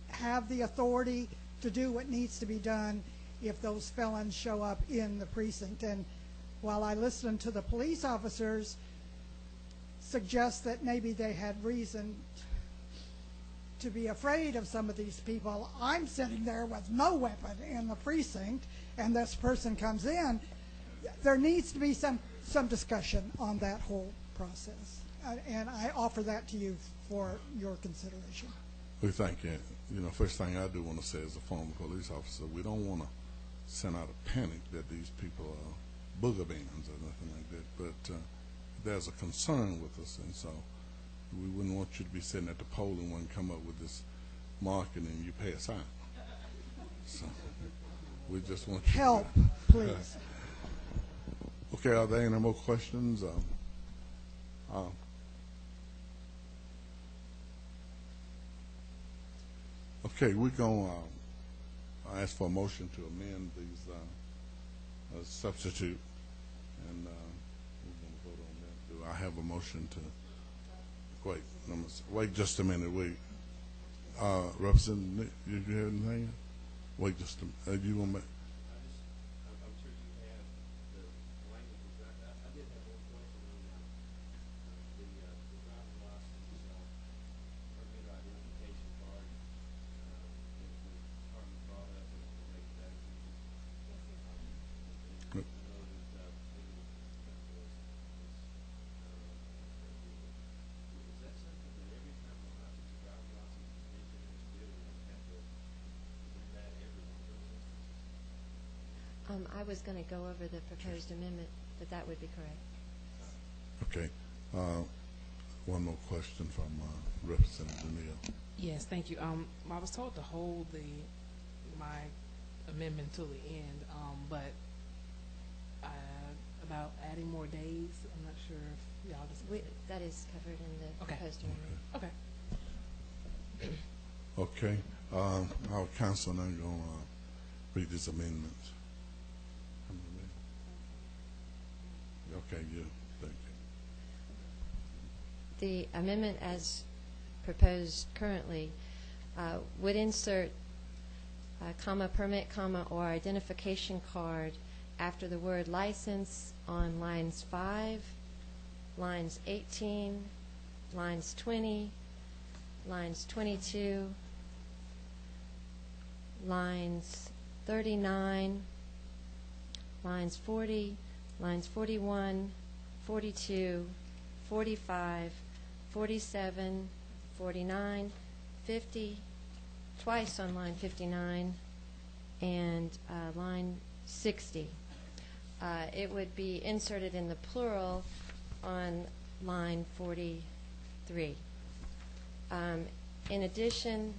Speaker 2: have the authority to do what needs to be done if those felons show up in the precinct. And while I listen to the police officers, suggest that maybe they had reason to be afraid of some of these people. I'm sitting there with no weapon in the precinct, and this person comes in. There needs to be some discussion on that whole process, and I offer that to you for your consideration.
Speaker 4: We thank you. First thing I do want to say as a former police officer, we don't want to send out a panic that these people are booger bands or nothing like that, but there's a concern with us, and so we wouldn't want you to be sitting at the polling one come up with this marking and you pass out. So we just want you
Speaker 2: help, please.
Speaker 4: Okay, are there any more questions? Okay, we're going to ask for a motion to amend these substitute, and we're going to vote on that. Do I have a motion to wait just a minute? Wait, Representative, did you have anything? Wait just a minute. You want to?
Speaker 13: I'm sure you have the language. I did have one question on the driver's license permit identification card. The department brought up and make that. Is that something that every time a driver's license is mentioned in this bill, we don't have to do that every one of those instances?
Speaker 10: I was going to go over the proposed amendment, but that would be correct.
Speaker 4: Okay. One more question from Representative Neal.
Speaker 8: Yes, thank you. I was told to hold my amendment till the end, but about adding more days, I'm not sure if y'all discussed it.
Speaker 10: That is covered in the proposed amendment.
Speaker 8: Okay.
Speaker 4: Okay. Our council now going to read these amendments. Okay, you. Thank you.
Speaker 10: The amendment as proposed currently would insert comma, permit, comma, or identification card after the word license on lines 5, lines 18, lines 20, lines 22, lines 39, lines 40, lines 41, 42, 45, 47, 49, 50, twice on line 59, and line 60. It would be inserted in the plural on line 43. In addition,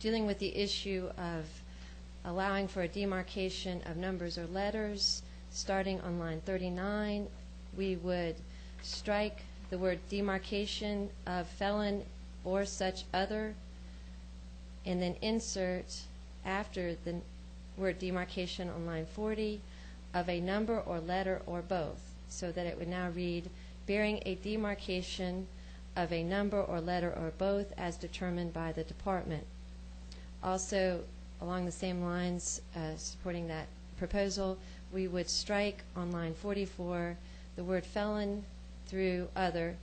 Speaker 10: dealing with the issue of allowing for a demarcation of numbers or letters, starting on line 39, we would strike the word demarcation of felon or such other, and then insert after the word demarcation on line 40 of a number or letter or both, so that it would now read bearing a demarcation of a number or letter or both as determined by the department. Also, along the same lines, supporting that proposal, we would strike on line 44 the word felon through other,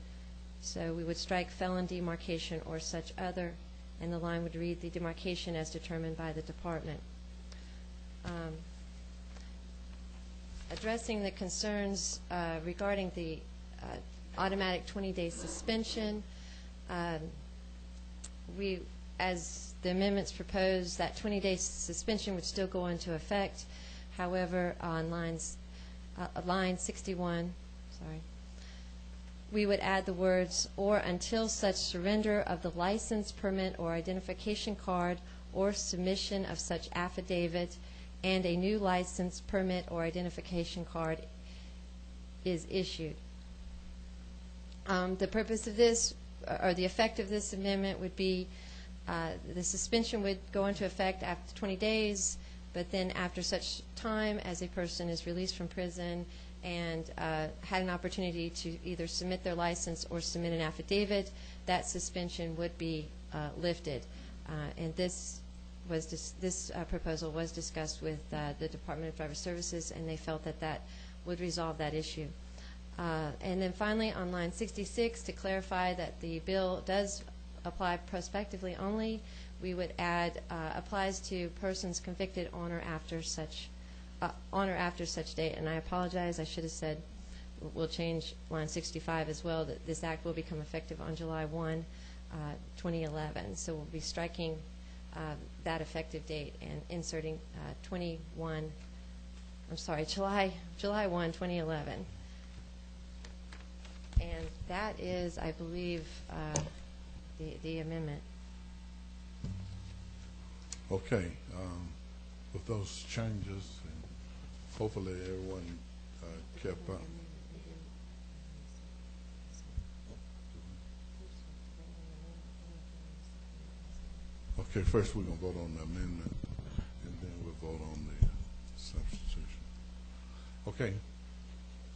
Speaker 10: so we would strike felon demarcation or such other, and the line would read the demarcation as determined by the department. Addressing the concerns regarding the automatic 20-day suspension, as the amendments propose, that 20-day suspension would still go into effect. However, on line 61, we would add the words, or until such surrender of the license, permit, or identification card or submission of such affidavit and a new license, permit, or identification card is issued. The purpose of this, or the effect of this amendment, would be the suspension would go into effect after 20 days, but then after such time as a person is released from prison and had an opportunity to either submit their license or submit an affidavit, that suspension would be lifted. And this this proposal was discussed with the Department of Driver Services, and they felt that that would resolve that issue. And then finally, on line 66, to clarify that the bill does apply prospectively only, we would add applies to persons convicted on or after such date. And I apologize, I should have said we'll change line 65 as well, that this act will become effective on July 1, 2011. So we'll be striking that effective date and inserting July 1, 2011. And that is, I believe, the amendment.
Speaker 4: Okay, with those changes, and hopefully everyone kept up. Okay, first we're going to vote on the amendment, and then we'll vote on the substitution. Okay,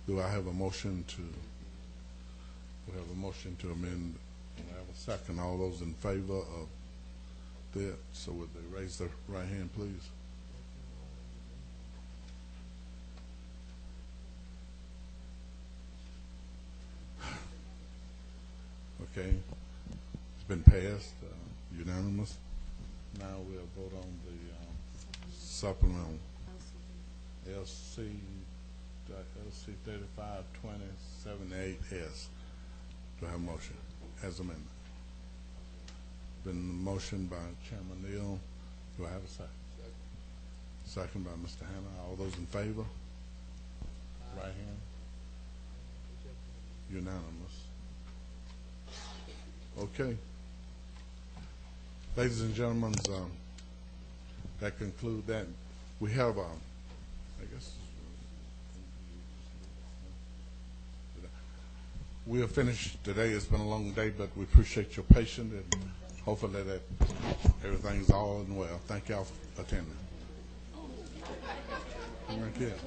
Speaker 4: do I have a motion to? We have a motion to amend. Do I have a second? All those in favor of that, so would they raise their right hand, please? Okay, it's been passed, unanimous. Now we'll vote on the supplemental LC 352078S. Do I have a motion as amendment? Been motioned by Chairman Neal. Do I have a second? Second by Mr. Hannah. All those in favor? Right hand. Unanimous. Okay. Ladies and gentlemen, that concludes that. We have, I guess, we'll finish today. It's been a long day, but we appreciate your patience, and hopefully that everything's all in well. Thank y'all for attending. Right here.